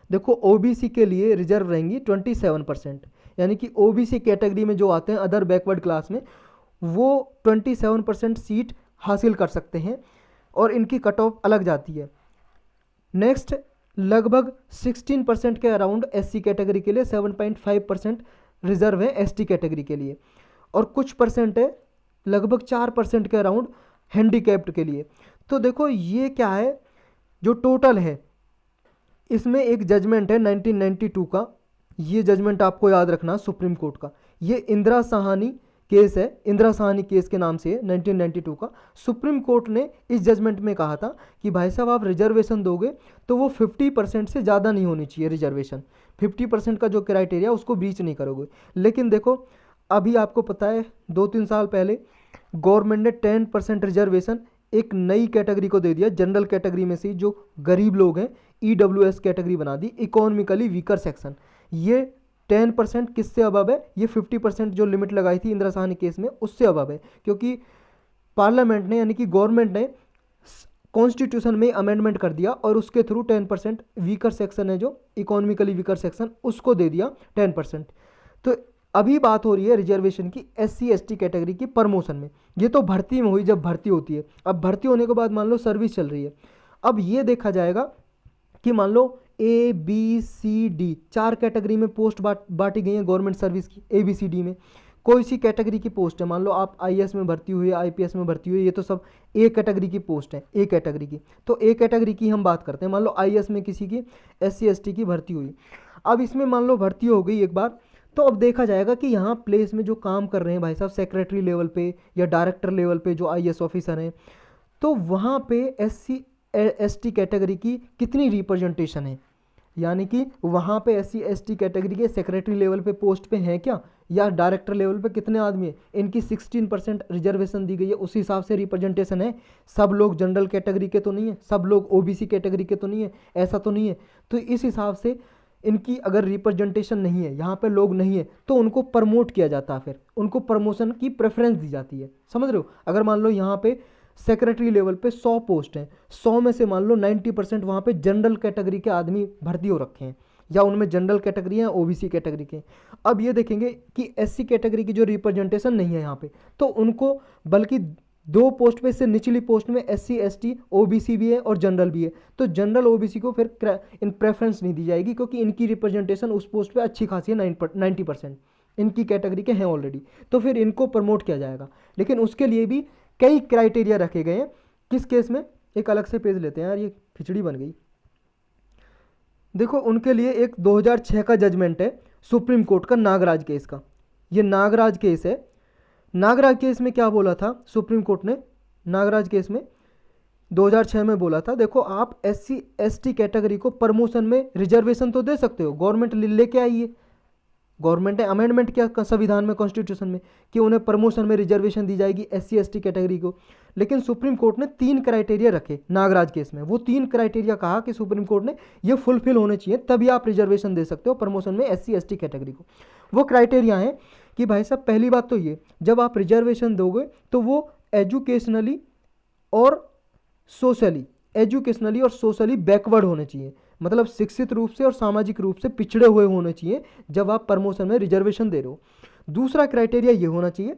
देखो ओबीसी के लिए रिजर्व रहेंगी 27%, यानी कि ओबीसी कैटेगरी में जो आते हैं अदर बैकवर्ड क्लास में, वो 27% सीट हासिल कर सकते हैं और इनकी कट ऑफ अलग जाती है। नेक्स्ट लगभग 16% के अराउंड एससी कैटेगरी के लिए, 7.5% रिजर्व है एसटी कैटेगरी के लिए, और कुछ परसेंट है लगभग 4% के अराउंड हैंडीकैप्ड के लिए। तो देखो ये क्या है जो टोटल है, इसमें एक जजमेंट है 1992 का, ये जजमेंट आपको याद रखना सुप्रीम कोर्ट का। ये इंदिरा साहनी केस है, इंदिरा साहनी केस के नाम से 1992 का। सुप्रीम कोर्ट ने इस जजमेंट में कहा था कि भाई साहब आप रिजर्वेशन दोगे तो वो 50% से ज़्यादा नहीं होनी चाहिए रिजर्वेशन, 50% का जो क्राइटेरिया उसको ब्रीच नहीं करोगे। लेकिन देखो अभी आपको पता है 2-3 साल पहले गवर्नमेंट ने 10% रिजर्वेशन एक नई कैटेगरी को दे दिया, जनरल कैटेगरी में से जो गरीब लोग हैं, ईडब्ल्यूएस कैटेगरी बना दी, इकोनॉमिकली वीकर सेक्शन। ये 10% किससे अबव है? ये 50% जो लिमिट लगाई थी इंदिरा साहनी केस में उससे अबव है, क्योंकि पार्लियामेंट ने यानी कि गवर्नमेंट ने कॉन्स्टिट्यूशन में अमेंडमेंट कर दिया और उसके थ्रू 10% वीकर सेक्शन है जो इकोनॉमिकली वीकर सेक्शन, उसको दे दिया 10%। तो अभी बात हो रही है रिजर्वेशन की एससी एसटी कैटेगरी की प्रमोशन में। ये तो भर्ती में हुई, जब भर्ती होती है। अब भर्ती होने के बाद मान लो सर्विस चल रही है, अब ये देखा जाएगा कि मान लो A B C D 4 category में पोस्ट बांटी गई है गवर्नमेंट सर्विस की। ए बी सी डी में कोई सी कैटेगरी की पोस्ट है, मान लो आप आईएएस में भर्ती हुई है, आईपीएस में भर्ती हुई है, ये तो सब ए कैटेगरी की पोस्ट है, ए कैटेगरी की। तो ए कैटेगरी की हम बात करते हैं, मान लो आईएएस में किसी की एससी एसटी की भर्ती हुई। अब इसमें मान लो भर्ती हो गई एक बार, तो अब देखा जाएगा कि यहाँ प्लेस में जो काम कर रहे हैं भाई साहब सेक्रेटरी लेवल पे या डायरेक्टर लेवल पे जो आईएएस ऑफिसर हैं, तो वहाँ पे एससी एसटी कैटेगरी की कितनी रिप्रेजेंटेशन है, यानी कि वहाँ पे एससी एसटी कैटेगरी के सेक्रेटरी लेवल पे पोस्ट पे हैं क्या, या डायरेक्टर लेवल पे कितने आदमी हैं, इनकी 16% रिजर्वेशन दी गई है, उस हिसाब से रिप्रेजेंटेशन है। सब लोग जनरल कैटेगरी के तो नहीं है, सब लोग ओबीसी कैटेगरी के तो नहीं है, ऐसा तो नहीं है। तो इस हिसाब से इनकी अगर रिप्रेजेंटेशन नहीं है, यहाँ पे लोग नहीं है, तो उनको प्रमोट किया जाता है, फिर उनको प्रमोशन की प्रेफरेंस दी जाती है। समझ रहे हो? अगर मान लो यहाँ पे सेक्रेटरी लेवल पे 100 पोस्ट हैं, 100 में से मान लो 90% वहाँ पे जनरल कैटेगरी के आदमी भर्ती हो रखे हैं, या उनमें जनरल कैटेगरी है ओबीसी कैटेगरी के। अब ये देखेंगे कि एससी कैटेगरी की जो रिप्रेजेंटेशन नहीं है यहाँ पे, तो उनको बल्कि 2 पोस्ट पे से निचली पोस्ट में एससी एसटी ओबीसी भी है और जनरल भी है, तो जनरल ओबीसी को फिर इन प्रेफरेंस नहीं दी जाएगी, क्योंकि इनकी रिप्रेजेंटेशन उस पोस्ट पे अच्छी खासी है, 90% इनकी कैटेगरी के हैं ऑलरेडी, तो फिर इनको प्रमोट किया जाएगा। लेकिन उसके लिए भी कई क्राइटेरिया रखे गए हैं। किस केस में, एक अलग से पेज लेते हैं यार, ये खिचड़ी बन गई। देखो उनके लिए एक 2006 का जजमेंट है सुप्रीम कोर्ट का नागराज केस का। ये नागराज केस है। नागराज केस में क्या बोला था सुप्रीम कोर्ट ने? नागराज केस में 2006 में बोला था, देखो आप SC ST कैटेगरी को प्रमोशन में रिजर्वेशन तो दे सकते हो, गवर्नमेंट लेके आई है, गवर्नमेंट ने अमेंडमेंट किया संविधान में, कॉन्स्टिट्यूशन में, कि उन्हें प्रमोशन में रिजर्वेशन दी जाएगी SC ST कैटेगरी को। लेकिन सुप्रीम कोर्ट ने 3 क्राइटेरिया रखे नागराज केस में। वो 3 क्राइटेरिया कहा कि सुप्रीम कोर्ट ने ये फुलफिल होने चाहिए, तभी आप रिजर्वेशन दे सकते हो प्रमोशन में SC ST कैटेगरी को। वो क्राइटेरिया है कि भाई साहब, पहली बात तो ये, जब आप रिजर्वेशन दोगे तो वो एजुकेशनली और सोशली बैकवर्ड होने चाहिए, मतलब शिक्षित रूप से और सामाजिक रूप से पिछड़े हुए होने चाहिए जब आप प्रमोशन में रिजर्वेशन दे रहे हो। दूसरा क्राइटेरिया ये होना चाहिए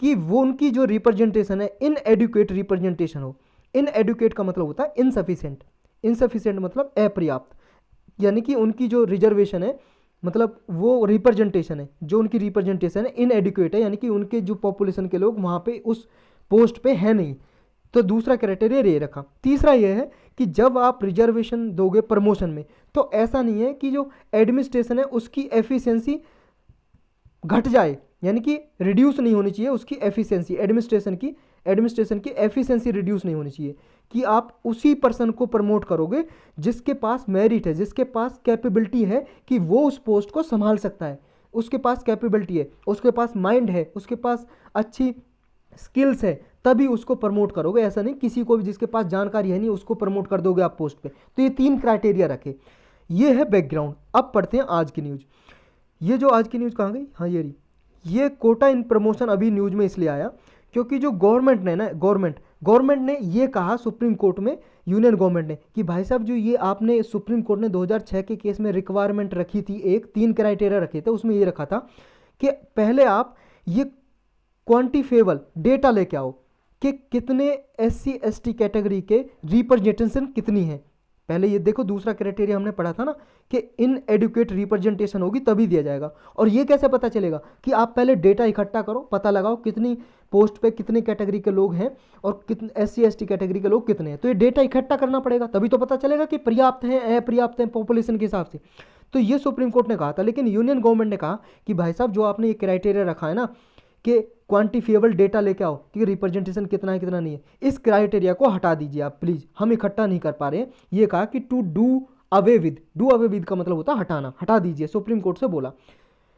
कि वो उनकी जो रिप्रेजेंटेशन है इनएडुकेट रिप्रेजेंटेशन हो। इनएडुकेट का मतलब होता है इनसफिशिएंट, इनसफिशिएंट मतलब अपर्याप्त, यानी कि उनकी जो रिजर्वेशन है, मतलब वो रिप्रेजेंटेशन है, जो उनकी रिप्रेजेंटेशन है इनएडुकेट है, यानी कि उनके जो पॉपुलेशन के लोग वहाँ पे उस पोस्ट पे है नहीं। तो दूसरा क्राइटेरिया ये रखा। तीसरा ये है कि जब आप रिजर्वेशन दोगे प्रमोशन में, तो ऐसा नहीं है कि जो एडमिनिस्ट्रेशन है उसकी एफिशिएंसी घट जाए, यानी कि रिड्यूस नहीं होनी चाहिए उसकी एफिशिएंसी, एडमिनिस्ट्रेशन की एफिशिएंसी रिड्यूस नहीं होनी चाहिए, कि आप उसी पर्सन को प्रमोट करोगे जिसके पास मेरिट है, जिसके पास कैपेबिलिटी है कि वो उस पोस्ट को संभाल सकता है, उसके पास कैपेबिलिटी है, उसके पास माइंड है, उसके पास अच्छी स्किल्स है, तभी उसको प्रमोट करोगे। ऐसा नहीं किसी को भी जिसके पास जानकारी है नहीं उसको प्रमोट कर दोगे आप पोस्ट पे। तो ये 3 क्राइटेरिया रखे। ये है बैकग्राउंड। अब पढ़ते हैं आज की न्यूज़। ये जो आज की न्यूज़ कहाँ गई, हाँ ये रही। ये कोटा इन प्रमोशन अभी न्यूज़ में इसलिए आया क्योंकि जो गवर्नमेंट ने ना, गवर्नमेंट ने ये कहा सुप्रीम कोर्ट में, यूनियन गवर्नमेंट ने, कि भाई साहब जो ये आपने सुप्रीम कोर्ट ने 2006 के केस में रिक्वायरमेंट रखी थी, 3 क्राइटेरिया रखे थे, उसमें ये रखा था कि पहले आप ये क्वांटिफिएबल डेटा लेके आओ कि कितने SC ST कैटेगरी के रिप्रेजेंटेशन कितनी है। पहले ये देखो, दूसरा क्राइटेरिया हमने पढ़ा था ना कि इनएडुकेट रिप्रेजेंटेशन होगी तभी दिया जाएगा। और ये कैसे पता चलेगा कि आप पहले डेटा इकट्ठा करो, पता लगाओ कितनी पोस्ट पे कितने कैटेगरी के लोग हैं और कितने SC ST कैटेगरी के लोग कितने हैं। तो ये डेटा इकट्ठा करना पड़ेगा, तभी तो पता चलेगा कि पर्याप्त हैं अपर्याप्त हैं पॉपुलेशन के हिसाब से। तो ये सुप्रीम कोर्ट ने कहा था। लेकिन यूनियन गवर्नमेंट ने कहा कि भाई साहब जो आपने ये क्राइटेरिया रखा है ना कि क्वांटिफिएबल डेटा लेके आओ कि रिप्रेजेंटेशन कितना है कितना नहीं है, इस क्राइटेरिया को हटा दीजिए आप प्लीज़, हम इकट्ठा नहीं कर पा रहे हैं। ये कहा कि टू डू अवे विद का मतलब होता है हटाना, हटा दीजिए, सुप्रीम कोर्ट से बोला।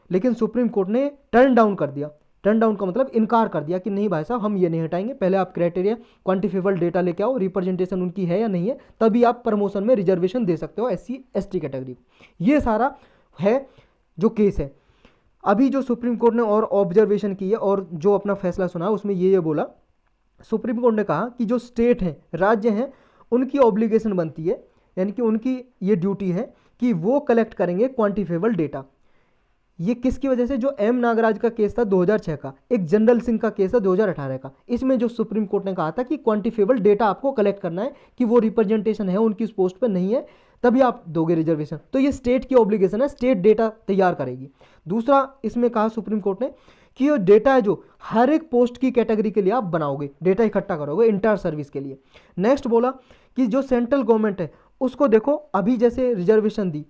लेकिन सुप्रीम कोर्ट ने टर्न डाउन कर दिया। टर्न डाउन का मतलब इनकार कर दिया कि नहीं भाई साहब हम ये नहीं हटाएंगे, पहले आप क्राइटेरिया क्वांटिफिएबल डेटा लेके आओ, रिप्रेजेंटेशन उनकी है या नहीं है, तभी आप प्रमोशन में रिजर्वेशन दे सकते हो SC ST कैटेगरी को। ये सारा है जो केस है। अभी जो सुप्रीम कोर्ट ने और ऑब्जर्वेशन की है और जो अपना फैसला सुना उसमें ये बोला, सुप्रीम कोर्ट ने कहा कि जो स्टेट हैं, राज्य हैं, उनकी ऑब्लिगेशन बनती है, यानी कि उनकी ये ड्यूटी है कि वो कलेक्ट करेंगे क्वांटिफिएबल डेटा। ये किसकी वजह से, जो M नागराज का केस था 2006 का, एक जनरल सिंह का केस था 2018 का, इसमें जो सुप्रीम कोर्ट ने कहा था कि क्वांटिफिएबल डेटा आपको कलेक्ट करना है कि वो रिप्रेजेंटेशन है उनकी उस पोस्ट पर नहीं है, तभी आप दोगे रिजर्वेशन। तो ये स्टेट की ऑब्लिगेशन है, स्टेट डेटा तैयार करेगी। दूसरा इसमें कहा सुप्रीम कोर्ट ने कि ये डेटा है जो हर एक पोस्ट की कैटेगरी के लिए आप बनाओगे, डेटा इकट्ठा करोगे इंटर सर्विस के लिए। नेक्स्ट बोला कि जो सेंट्रल गवर्नमेंट है उसको देखो, अभी जैसे रिजर्वेशन दी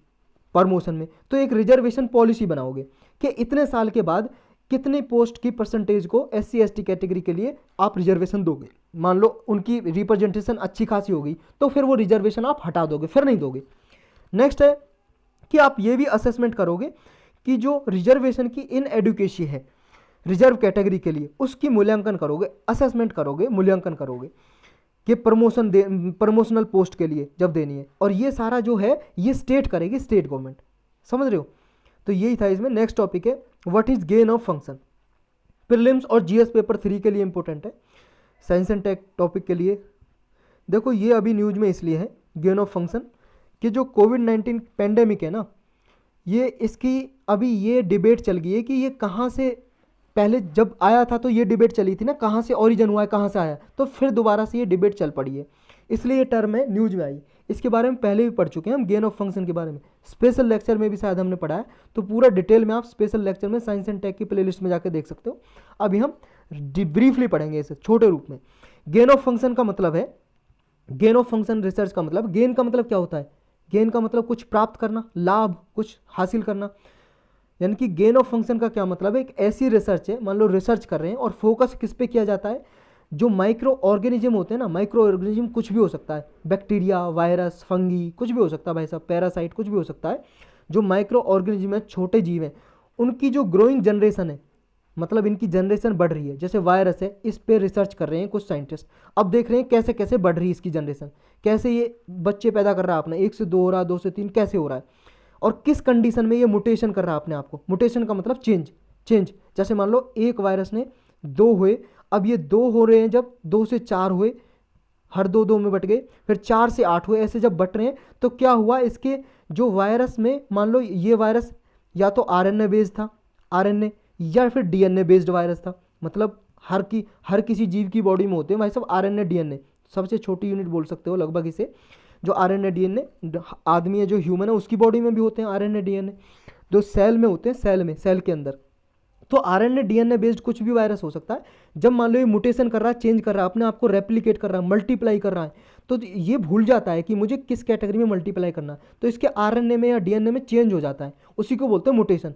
प्रमोशन में, तो एक रिजर्वेशन पॉलिसी बनाओगे कि इतने साल के बाद कितने पोस्ट की परसेंटेज को SC ST कैटेगरी के लिए आप रिजर्वेशन दोगे। मान लो उनकी रिप्रेजेंटेशन अच्छी खासी होगी तो फिर वो रिजर्वेशन आप हटा दोगे, फिर नहीं दोगे। नेक्स्ट है कि आप ये भी असेसमेंट करोगे कि जो रिजर्वेशन की इनएडुकेसी है रिजर्व कैटेगरी के लिए, उसकी मूल्यांकन करोगे, असेसमेंट करोगे, मूल्यांकन करोगे कि प्रमोशनल पोस्ट के लिए जब देनी है। और ये सारा जो है ये स्टेट करेगी, स्टेट गवर्नमेंट, समझ रहे हो। तो यही था इसमें। नेक्स्ट टॉपिक है what is gain of function. Prelims और GS पेपर 3 के लिए इंपॉर्टेंट है, साइंस एंड टेक टॉपिक के लिए। देखो ये अभी न्यूज में इसलिए है गेन ऑफ फंक्शन कि जो कोविड-19 पेंडेमिक है ना, ये इसकी अभी ये डिबेट चल गई है कि ये कहाँ से, पहले जब आया था तो ये डिबेट चली थी ना कहाँ से ओरिजिन हुआ है, कहाँ से आया, तो फिर दोबारा से ये डिबेट चल पड़ी है, इसलिए ये टर्म है न्यूज में आई। इसके बारे में पहले भी पढ़ चुके हैं हम, गेन ऑफ फंक्शन के बारे में स्पेशल लेक्चर में भी शायद हमने पढ़ा है, तो पूरा डिटेल में आप स्पेशल लेक्चर में साइंस एंड टेक की प्लेलिस्ट में जाकर देख सकते हो। अभी हम ब्रीफली पढ़ेंगे इसे छोटे रूप में। गेन ऑफ फंक्शन का मतलब है, गेन ऑफ फंक्शन रिसर्च का मतलब, गेन का मतलब क्या होता है, गेन का मतलब कुछ प्राप्त करना, लाभ कुछ हासिल करना, यानी कि गेन ऑफ फंक्शन का क्या मतलब है, एक ऐसी रिसर्च है, मान लो रिसर्च कर रहे हैं और फोकस किस पे किया जाता है, जो माइक्रो ऑर्गेनिज्म होते हैं ना, माइक्रो ऑर्गेनिज्म कुछ भी हो सकता है, बैक्टीरिया, वायरस, फंगी, कुछ भी हो सकता है भाई साहब, पैरासाइट, कुछ भी हो सकता है। जो माइक्रो ऑर्गेनिज्म है, छोटे जीव हैं, उनकी जो ग्रोइंग जनरेशन है, मतलब इनकी जनरेशन बढ़ रही है, जैसे वायरस है, इस पे रिसर्च कर रहे हैं कुछ साइंटिस्ट। अब देख रहे हैं कैसे कैसे बढ़ रही है इसकी जनरेशन, कैसे ये बच्चे पैदा कर रहा है अपना, 1 से 2 हो रहा है, 2 से 3 कैसे हो रहा है, और किस कंडीशन में ये म्यूटेशन कर रहा है अपने आप को। म्यूटेशन का मतलब चेंज। जैसे मान लो एक वायरस ने 2 हुए, अब ये 2 हो रहे हैं, जब 2 से 4 हुए, हर 2 में बट गए, फिर 4 से 8 हुए, ऐसे जब बट रहे हैं तो क्या हुआ, इसके जो वायरस में, मान लो ये वायरस या तो आरएनए बेस्ड था, आरएनए, या फिर डीएनए बेस्ड वायरस था। मतलब हर किसी जीव की बॉडी में होते हैं भाई सब आरएनए डीएनए, सबसे छोटी यूनिट बोल सकते हो लगभग इसे, जो आरएनए डीएनए, आदमी है जो ह्यूमन है उसकी बॉडी में भी होते हैं आरएनए डीएनए, जो सेल में होते हैं, सेल के अंदर। तो आरएनए डीएनए बेस्ड कुछ भी वायरस हो सकता है। जब मान लो ये म्यूटेशन कर रहा है, चेंज कर रहा है, अपने आप को रेप्लिकेट कर रहा है, मल्टीप्लाई कर रहा है, तो ये भूल जाता है कि मुझे किस कैटेगरी में मल्टीप्लाई करना है, तो इसके आरएनए में या डीएनए में चेंज हो जाता है, उसी को बोलते हैं म्यूटेशन।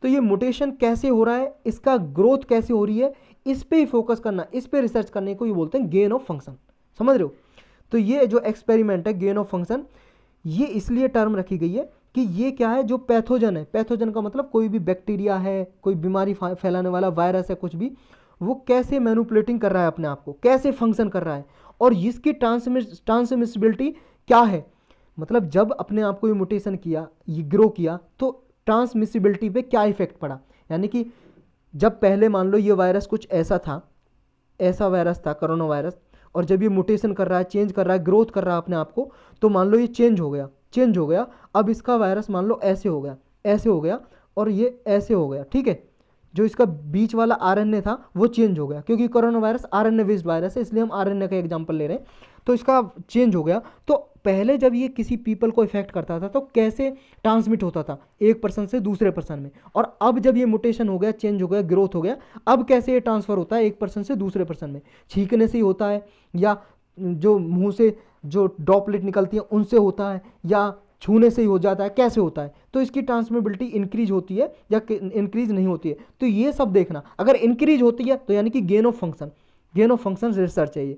तो ये म्यूटेशन कैसे हो रहा है, इसका ग्रोथ कैसे हो रही है, इस पे ही फोकस करना, इस पे रिसर्च करने को ये बोलते हैं गेन ऑफ फंक्शन। समझ रहे हो? तो ये जो एक्सपेरिमेंट है गेन ऑफ फंक्शन, ये इसलिए टर्म रखी गई है कि ये क्या है, जो पैथोजन है, पैथोजन का मतलब कोई भी बैक्टीरिया है, कोई बीमारी फैलाने वाला वायरस है, कुछ भी, वो कैसे मैनिपुलेटिंग कर रहा है अपने आप को, कैसे फंक्शन कर रहा है, और इसकी ट्रांसमिसिबिलिटी क्या है। मतलब जब अपने आप को ये म्यूटेशन किया, ये ग्रो किया, तो ट्रांसमिसिबिलिटी पे क्या इफेक्ट पड़ा। यानी कि जब पहले मान लो ये वायरस कुछ ऐसा था, ऐसा वायरस था कोरोना वायरस, और जब ये म्यूटेशन कर रहा है, चेंज कर रहा है, ग्रोथ कर रहा है अपने आप को, तो मान लो ये चेंज हो गया, अब इसका वायरस मान लो ऐसे हो गया और ये ऐसे हो गया, ठीक है। जो इसका बीच वाला आरएनए था वो चेंज हो गया, क्योंकि corona virus RNA based virus है, इसलिए हम आरएनए का एग्जांपल ले रहे हैं। तो इसका चेंज हो गया। तो पहले जब ये किसी पीपल को इफेक्ट करता था तो कैसे ट्रांसमिट होता था, एक पर्सन से दूसरे पर्सन में, और अब जब ये म्यूटेशन हो गया, चेंज हो गया, ग्रोथ हो गया, अब कैसे ये ट्रांसफर होता है एक पर्सन से दूसरे पर्सन में, छींकने से ही होता है, या जो मुंह से जो ड्रॉपलेट निकलती है उनसे होता है, या छूने से ही हो जाता है, कैसे होता है। तो इसकी ट्रांसमिबिलिटी इंक्रीज होती है या इंक्रीज नहीं होती है, तो ये सब देखना। अगर इंक्रीज होती है तो यानी कि गेन ऑफ फंक्शन रिसर्च है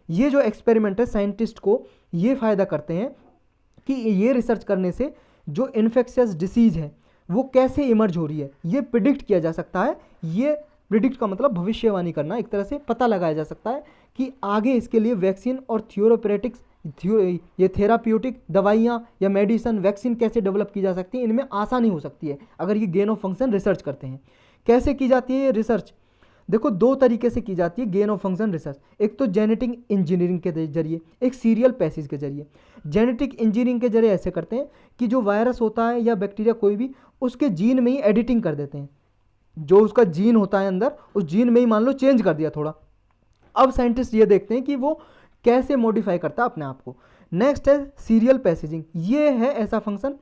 ये जो एक्सपेरिमेंट है, साइंटिस्ट को ये फ़ायदा करते हैं कि ये रिसर्च करने से जो इन्फेक्शियस डिसीज़ है वो कैसे इमर्ज हो रही है, ये प्रिडिक्ट किया जा सकता है। ये प्रिडिक्ट का मतलब भविष्यवाणी करना, एक तरह से पता लगाया जा सकता है कि आगे इसके लिए वैक्सीन और ये थेराप्यूटिक दवाइयाँ या मेडिसिन, वैक्सीन कैसे डेवलप की जा सकती है, इनमें आसानी हो सकती है अगर ये गेन ऑफ फंक्शन रिसर्च करते हैं। कैसे की जाती है ये रिसर्च? देखो 2 तरीके से की जाती है गेन ऑफ फंक्शन रिसर्च। एक तो जेनेटिक इंजीनियरिंग के जरिए, एक सीरियल पैसेज के जरिए। जेनेटिक इंजीनियरिंग के जरिए ऐसे करते हैं कि जो वायरस होता है या बैक्टीरिया कोई भी, उसके जीन में ही एडिटिंग कर देते हैं। जो उसका जीन होता है अंदर, उस जीन में ही मान लो चेंज कर दिया थोड़ा। अब साइंटिस्ट ये देखते हैं कि वो कैसे मॉडिफाई करता है अपने आप को। नेक्स्ट है सीरियल पैसेजिंग। ये है ऐसा फंक्शन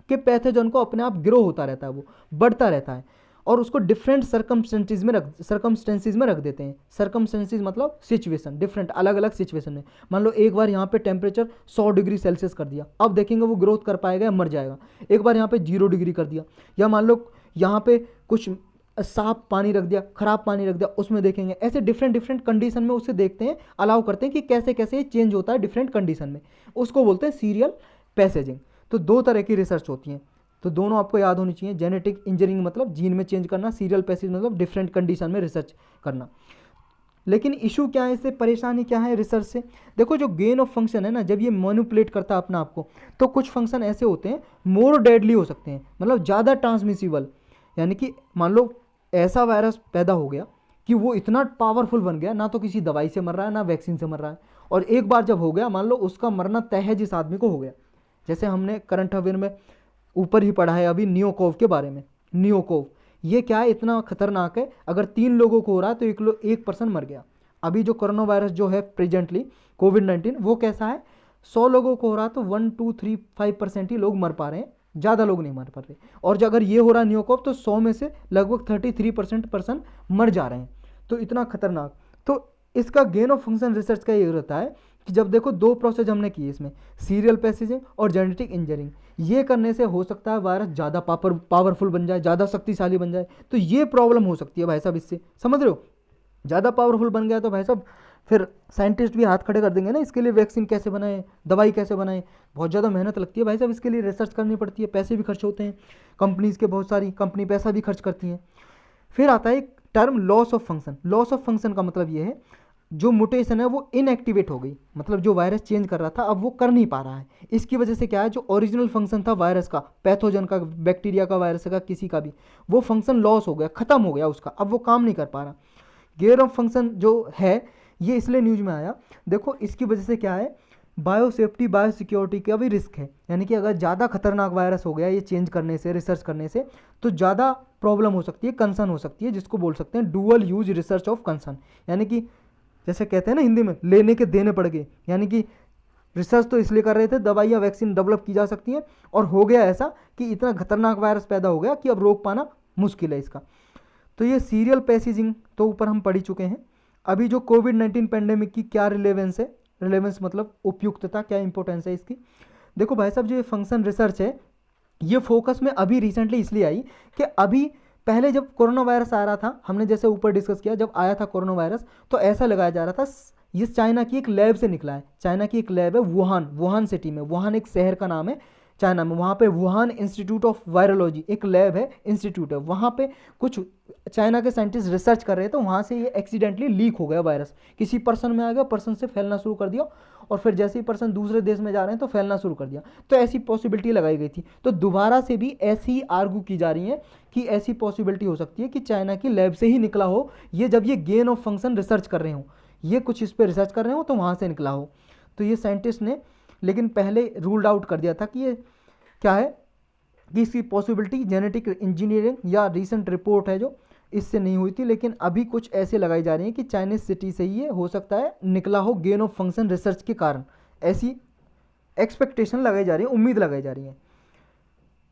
कि पैथोजन को अपने आप ग्रो होता रहता है, वो बढ़ता रहता है, और उसको डिफरेंट सर्कमस्टेंसेज में रख देते हैं। सर्कमस्टेंसेज मतलब सिचुएशन, डिफरेंट अलग अलग सिचुएशन में। मान लो एक बार यहाँ पे टेम्परेचर 100 डिग्री सेल्सियस कर दिया, अब देखेंगे वो ग्रोथ कर पाएगा या मर जाएगा। एक बार यहाँ पे 0 डिग्री कर दिया, या मान लो यहाँ पे कुछ साफ पानी रख दिया, खराब पानी रख दिया, उसमें देखेंगे। ऐसे डिफरेंट कंडीशन में उसे देखते हैं, अलाउ करते हैं कि कैसे कैसे चेंज होता है डिफरेंट कंडीशन में, उसको बोलते हैं सीरियल पैसेजिंग। तो 2 तरह की रिसर्च होती हैं, तो दोनों आपको याद होनी चाहिए। जेनेटिक इंजीनियरिंग मतलब जीन में चेंज करना, सीरियल पैसेज मतलब डिफरेंट कंडीशन में रिसर्च करना। लेकिन इशू क्या है, इससे परेशानी क्या है रिसर्च से? देखो जो गेन ऑफ फंक्शन है ना, जब ये मैनिपुलेट करता है अपना आपको, तो कुछ फंक्शन ऐसे होते हैं मोर डेडली हो सकते हैं, मतलब ज़्यादा ट्रांसमिसिबल। यानी कि मान लो ऐसा वायरस पैदा हो गया कि वो इतना पावरफुल बन गया, ना तो किसी दवाई से मर रहा है ना वैक्सीन से मर रहा है, और एक बार जब हो गया, मान लो उसका मरना तय है जिस आदमी को हो गया। जैसे हमने करंट अफेयर में ऊपर ही पढ़ा है अभी नियोकोव के बारे में। नियोकोव ये क्या है, इतना खतरनाक है, अगर 3 लोगों को हो रहा है तो एक पर्सन मर गया। अभी जो कोरोना वायरस जो है प्रेजेंटली कोविड-19, वो कैसा है, 100 लोगों को हो रहा है तो 1 2 3 5% ही लोग मर पा रहे हैं, ज़्यादा लोग नहीं मर पा रहे। और जो अगर ये हो रहा है नियोकोव, तो 100 में से लगभग 33% पर्सन मर जा रहे हैं। तो इतना खतरनाक। तो इसका गेन ऑफ फंक्शन रिसर्च का ये रहता है कि जब देखो 2 प्रोसेस हमने किए इसमें, सीरियल पैसेजिंग और जेनेटिक इंजीनियरिंग, ये करने से हो सकता है वायरस ज़्यादा पावरफुल बन जाए, ज़्यादा शक्तिशाली बन जाए। तो ये प्रॉब्लम हो सकती है भाई साहब इससे, समझ रहे हो? ज़्यादा पावरफुल बन गया तो भाई साहब फिर साइंटिस्ट भी हाथ खड़े कर देंगे ना, इसके लिए वैक्सीन कैसे बनाए, दवाई कैसे बनाए, बहुत ज़्यादा मेहनत लगती है भाई साहब, इसके लिए रिसर्च करनी पड़ती है, पैसे भी खर्च होते हैं, कंपनीज़ के बहुत सारी कंपनी पैसा भी खर्च करती हैं। फिर आता है एक term loss of function. Loss of function का मतलब ये है जो म्यूटेशन है वो इनएक्टिवेट हो गई, मतलब जो वायरस चेंज कर रहा था अब वो कर नहीं पा रहा है। इसकी वजह से क्या है, जो ओरिजिनल फंक्शन था वायरस का, पैथोजन का, बैक्टीरिया का, वायरस का, किसी का भी, वो फंक्शन लॉस हो गया, खत्म हो गया उसका, अब वो काम नहीं कर पा रहा। गेयर ऑफ फंक्शन जो है ये इसलिए न्यूज में आया, देखो इसकी वजह से क्या है, बायोसेफ्टी बायोसिक्योरिटी का भी रिस्क है, यानी कि अगर ज़्यादा खतरनाक वायरस हो गया ये चेंज करने से, रिसर्च करने से, तो ज़्यादा प्रॉब्लम हो सकती है, कंसर्न हो सकती है, जिसको बोल सकते हैं dual use research of concern. यानी कि जैसे कहते हैं ना हिंदी में, लेने के देने पड़ गए, यानी कि रिसर्च तो इसलिए कर रहे थे दवाइयाँ वैक्सीन डेवलप की जा सकती हैं, और हो गया ऐसा कि इतना खतरनाक वायरस पैदा हो गया कि अब रोक पाना मुश्किल है इसका। तो ये सीरियल पैसेजिंग तो ऊपर हम पढ़ ही चुके हैं। अभी जो कोविड-19 पेंडेमिक की क्या रिलेवेंस है, रिलेवेंस मतलब उपयुक्तता, क्या इंपॉर्टेंस है इसकी। देखो भाई साहब जो ये फंक्शन रिसर्च है ये फोकस में अभी रिसेंटली इसलिए आई कि अभी पहले जब कोरोना वायरस आ रहा था, हमने जैसे ऊपर डिस्कस किया, जब आया था कोरोना वायरस तो ऐसा लगाया जा रहा था ये चाइना की एक लैब से निकला है। चाइना की एक लैब है वुहान, वुहान सिटी में, वुहान एक शहर का नाम है चाइना में, वहाँ पे वुहान इंस्टीट्यूट ऑफ वायरोलॉजी एक लैब है, इंस्टीट्यूट है, वहाँ पे कुछ चाइना के साइंटिस्ट रिसर्च कर रहे थे, तो वहाँ से ये एक्सीडेंटली लीक हो गया वायरस, किसी पर्सन में आ गया, पर्सन से फैलना शुरू कर दिया, और फिर जैसे ही पर्सन दूसरे देश में जा रहे हैं तो फैलना शुरू कर दिया। तो ऐसी पॉसिबिलिटी लगाई गई थी, तो दोबारा से भी ऐसी आर्गू की जा रही है कि ऐसी पॉसिबिलिटी हो सकती है कि चाइना की लैब से ही निकला हो ये, जब ये गेन ऑफ फंक्शन रिसर्च कर रहे हो, ये कुछ इस पर रिसर्च कर रहे हो तो वहाँ से निकला हो। तो ये साइंटिस्ट ने लेकिन पहले रूल्ड आउट कर दिया था कि ये क्या है, कि इसकी पॉसिबिलिटी जेनेटिक इंजीनियरिंग या रीसेंट रिपोर्ट है जो इससे नहीं हुई थी, लेकिन अभी कुछ ऐसे लगाई जा रही है कि चाइनीज सिटी से ही ये हो सकता है निकला हो गेन ऑफ फंक्शन रिसर्च के कारण, ऐसी एक्सपेक्टेशन लगाई जा रही है, उम्मीद लगाई जा रही है।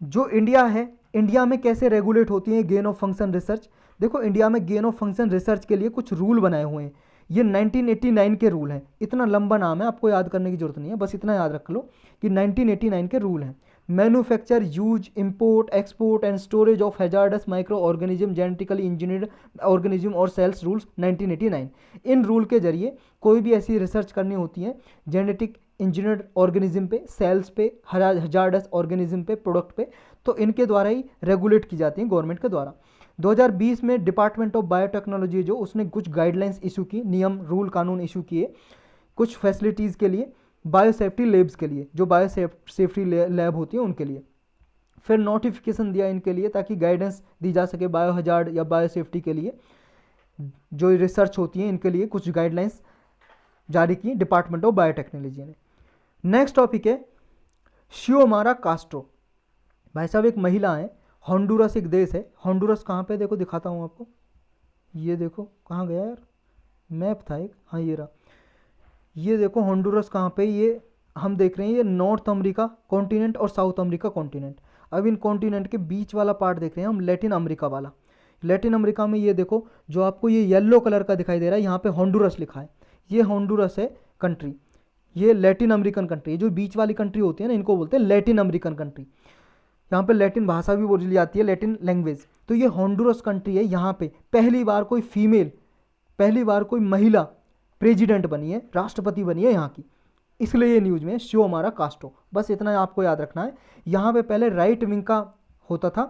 जो इंडिया है, इंडिया में कैसे रेगुलेट होती है गेन ऑफ फंक्शन रिसर्च। देखो इंडिया में गेन ऑफ फंक्शन रिसर्च के लिए कुछ रूल बनाए हुए हैं, ये 1989 के रूल हैं, इतना लंबा नाम है आपको याद करने की जरूरत नहीं है, बस इतना याद रख लो कि 1989 के रूल हैं। Manufacture, use, import, export and storage of hazards micro organism, genetically engineered organism और सेल्स रूल्स 1989। इन रूल के जरिए कोई भी ऐसी रिसर्च करनी होती है जेनेटिक इंजीनियर्ड ऑर्गेनिज्म पे, सेल्स पे, हजार्डस ऑर्गेनिज्म पे, प्रोडक्ट पे, तो इनके द्वारा ही रेगुलेट की जाती है गवर्नमेंट के द्वारा। 2020 में डिपार्टमेंट ऑफ बायोटेक्नोलॉजी जो उसने कुछ गाइडलाइंस इशू की, नियम रूल कानून इशू किए कुछ फैसिलिटीज़ के लिए, बायोसेफ्टी लैब्स के लिए, जो बायोसेफ्टी लैब होती है उनके लिए। फिर नोटिफिकेशन दिया इनके लिए ताकि गाइडेंस दी जा सके बायो हजार्ड या बायोसेफ्टी के लिए, जो रिसर्च होती है इनके लिए कुछ गाइडलाइंस जारी की डिपार्टमेंट ऑफ बायोटेक्नोलॉजी ने। नेक्स्ट टॉपिक है शियोमारा कास्ट्रो। भाई साहब एक महिला है, होंडुरस एक देश है, होंडुरस कहाँ पे, देखो दिखाता हूँ आपको, ये देखो कहाँ गया यार, मैप था एक, हाँ ये रहा, ये देखो होंडुरस कहाँ पे, ये हम देख रहे हैं ये नॉर्थ अमेरिका कॉन्टिनेंट और साउथ अमेरिका कॉन्टिनेंट। अब इन कॉन्टिनेंट के बीच वाला पार्ट देख रहे हैं हम, लैटिन अमेरिका वाला। लैटिन अमेरिका में ये देखो जो आपको ये येलो कलर का दिखाई दे रहा है, यहाँ पे होंडुरस लिखा है, ये होंडुरस है कंट्री, ये लैटिन अमेरिकन कंट्री। जो बीच वाली कंट्री होती है ना इनको बोलते हैं लैटिन अमेरिकन कंट्री, यहाँ पे लैटिन भाषा भी बोली जाती है, लैटिन लैंग्वेज। तो ये होंडुरस कंट्री है, यहाँ पे पहली बार कोई फीमेल, पहली बार कोई महिला प्रेसिडेंट बनी है, राष्ट्रपति बनी है यहाँ की, इसलिए ये न्यूज़ में शियोमारा कास्ट्रो, बस इतना आपको याद रखना है। यहाँ पे पहले राइट विंग का होता था,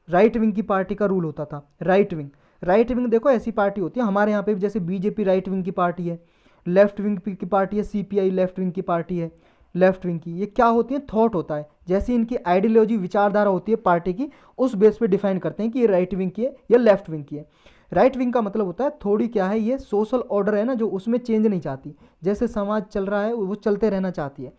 राइट विंग की पार्टी का रूल होता था। राइट विंग, राइट विंग देखो ऐसी पार्टी होती है हमारे यहाँ पे भी, जैसे बीजेपी राइट विंग की पार्टी है, लेफ्ट विंग की पार्टी है सीपीआई, लेफ्ट विंग की पार्टी है, लेफ्ट विंग की। ये क्या होती है, थॉट होता है, जैसी इनकी आइडियोलॉजी विचारधारा होती है पार्टी की, उस बेस पे डिफाइन करते हैं कि ये राइट विंग की है या लेफ्ट विंग की है। राइट विंग का मतलब होता है थोड़ी क्या है, ये सोशल ऑर्डर है ना जो उसमें चेंज नहीं चाहती, जैसे समाज चल रहा है वो चलते रहना चाहती है,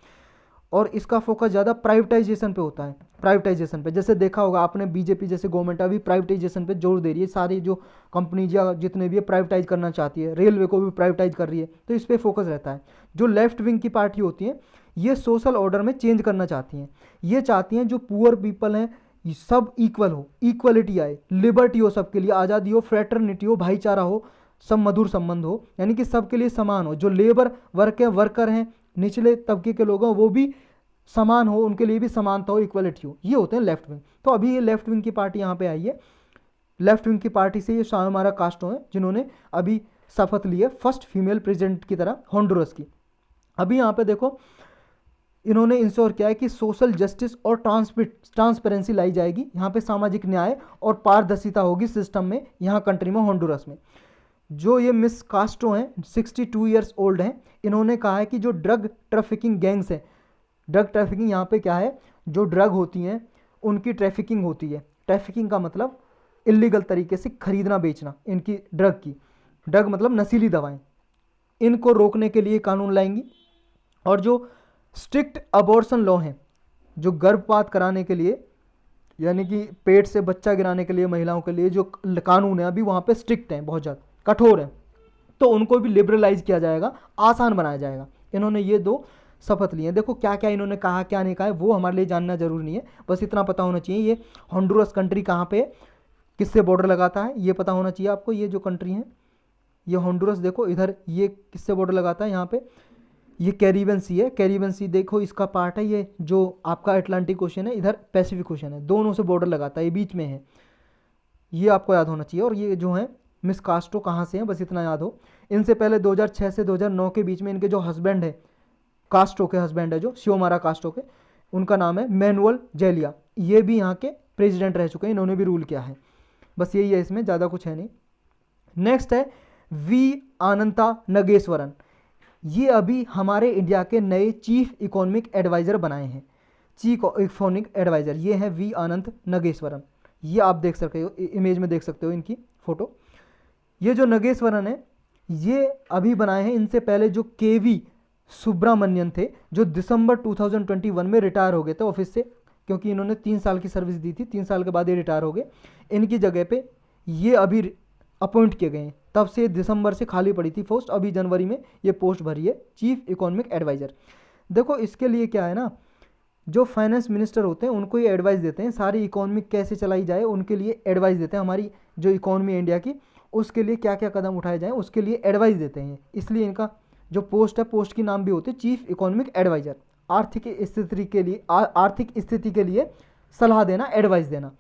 और इसका फोकस ज़्यादा प्राइवेटाइजेशन पे होता है, प्राइवेटाइजेशन पे। जैसे देखा होगा आपने बीजेपी जैसे गवर्नमेंट अभी प्राइवेटाइजेशन पे जोर दे रही है, सारी जो कंपनीज या जितने भी है प्राइवेटाइज करना चाहती है, रेलवे को भी प्राइवेटाइज कर रही है, तो इस पर फोकस रहता है। जो लेफ्ट विंग की पार्टी होती है ये सोशल ऑर्डर में चेंज करना चाहती हैं, ये चाहती हैं जो पुअर पीपल हैं सब इक्वल हो, इक्वलिटी आए, लिबर्टी हो, सबके लिए आज़ादी हो, फ्रेटर्निटी हो, भाईचारा हो, सब मधुर संबंध हो, यानी कि सबके लिए समान हो। जो लेबर वर्कर हैं, निचले तबके के लोग हैं, वो भी समान हो, उनके लिए भी समानता हो, इक्वलिटी हो, ये होते हैं लेफ्ट विंग। तो अभी ये लेफ्ट विंग की पार्टी यहाँ पे आई है लेफ्ट विंग की पार्टी से ये सायोमारा कास्ट्रो हैं जिन्होंने अभी शपथ ली है फर्स्ट फीमेल प्रेसिडेंट की तरह होंडुरस की। अभी यहाँ पे देखो इन्होंने इंश्योर किया है कि सोशल जस्टिस और ट्रांसपेरेंसी लाई जाएगी, यहाँ पे सामाजिक न्याय और पारदर्शिता होगी सिस्टम में, यहाँ कंट्री में होंडुरस में। जो ये मिस कास्ट्रो हैं 62 ईयर्स ओल्ड हैं, इन्होंने कहा है कि जो ड्रग ट्रैफिकिंग गैंग्स हैं, ड्रग ट्रैफिकिंग यहाँ पे क्या है, जो ड्रग होती हैं उनकी ट्रैफिकिंग होती है। ट्रैफिकिंग का मतलब इलीगल तरीके से खरीदना बेचना इनकी ड्रग की, ड्रग मतलब नशीली दवाएं, इनको रोकने के लिए कानून लाएंगी। और जो स्ट्रिक्ट अबॉर्शन लॉ हैं, जो गर्भपात कराने के लिए यानी कि पेट से बच्चा गिराने के लिए महिलाओं के लिए जो कानून है अभी वहाँ पे स्ट्रिक्ट हैं, बहुत ज़्यादा कठोर हैं, तो उनको भी लिबरलाइज किया जाएगा, आसान बनाया जाएगा। इन्होंने ये 2 शपथ लिए हैं। देखो क्या क्या इन्होंने कहा क्या नहीं कहा है वो हमारे लिए जानना जरूरी नहीं है, बस इतना पता होना चाहिए ये होंडुरस कंट्री कहाँ पे किससे बॉर्डर लगाता है ये पता होना चाहिए आपको। ये जो कंट्री है ये होंडुरस, देखो इधर ये किससे बॉर्डर लगाता है, यहाँ पे ये कैरिबियन सी है, कैरिबियन सी देखो इसका पार्ट है, ये जो आपका अटलांटिक ओशन है इधर पैसिफिक ओशन है, दोनों से बॉर्डर लगाता है, ये बीच में है, ये आपको याद होना चाहिए। और ये जो है मिस कास्ट्रो कहाँ से हैं बस इतना याद हो। इनसे पहले 2006 से 2009 के बीच में इनके जो हस्बैंड है, कास्ट्रो के हस्बैंड है जो शियोमारा कास्ट्रो के, उनका नाम है मैनुअल जेलिया, ये भी यहाँ के प्रेसिडेंट रह चुके हैं, इन्होंने भी रूल किया है। बस यही है, इसमें ज़्यादा कुछ है नहीं। नेक्स्ट है वी आनंता नगेश्वरन, ये अभी हमारे इंडिया के नए चीफ इकोनॉमिक एडवाइज़र बनाए हैं। चीफ इकोनॉमिक एडवाइज़र ये हैं वी आनंद नगेश्वरन, ये आप देख सकते हो, इमेज में देख सकते हो इनकी फ़ोटो। ये जो नगेश्वरन है ये अभी बनाए हैं, इनसे पहले जो केवी सुब्रमण्यन थे जो दिसंबर 2021 में रिटायर हो गए थे ऑफिस से, क्योंकि इन्होंने 3 साल की सर्विस दी थी, 3 साल के बाद ये रिटायर हो गए। इनकी जगह पे ये अभी अपॉइंट किए गए हैं, तब से दिसंबर से खाली पड़ी थी पोस्ट, अभी जनवरी में ये पोस्ट भरी है चीफ इकोनॉमिक एडवाइज़र। देखो इसके लिए क्या है ना, जो फाइनेंस मिनिस्टर होते हैं उनको ये एडवाइस देते हैं, सारी इकोनॉमी कैसे चलाई जाए उनके लिए एडवाइस देते हैं, हमारी जो इकोनॉमी इंडिया की उसके लिए क्या क्या कदम उठाए जाएँ उसके लिए एडवाइस देते हैं। इसलिए इनका जो पोस्ट है, पोस्ट की नाम भी होती है चीफ इकोनॉमिक एडवाइज़र। आर्थिक स्थिति के लिए सलाह देना, एडवाइस देना,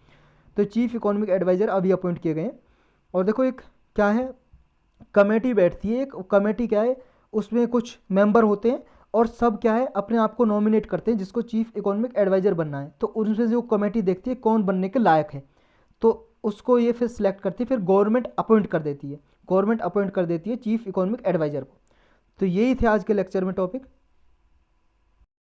तो चीफ इकोनॉमिक एडवाइज़र अभी अपॉइंट किए गए हैं। और देखो एक क्या है, कमेटी बैठती है, एक कमेटी क्या है उसमें कुछ मेंबर होते हैं और सब क्या है अपने आप को नॉमिनेट करते हैं जिसको चीफ इकोनॉमिक एडवाइज़र बनना है, तो उनमें से वो कमेटी देखती है कौन बनने के लायक है, तो उसको ये फिर सिलेक्ट करती है, फिर गवर्नमेंट अपॉइंट कर देती है, गवर्नमेंट अपॉइंट कर देती है चीफ इकोनॉमिक एडवाइज़र को। तो यही थे आज के लेक्चर में टॉपिक।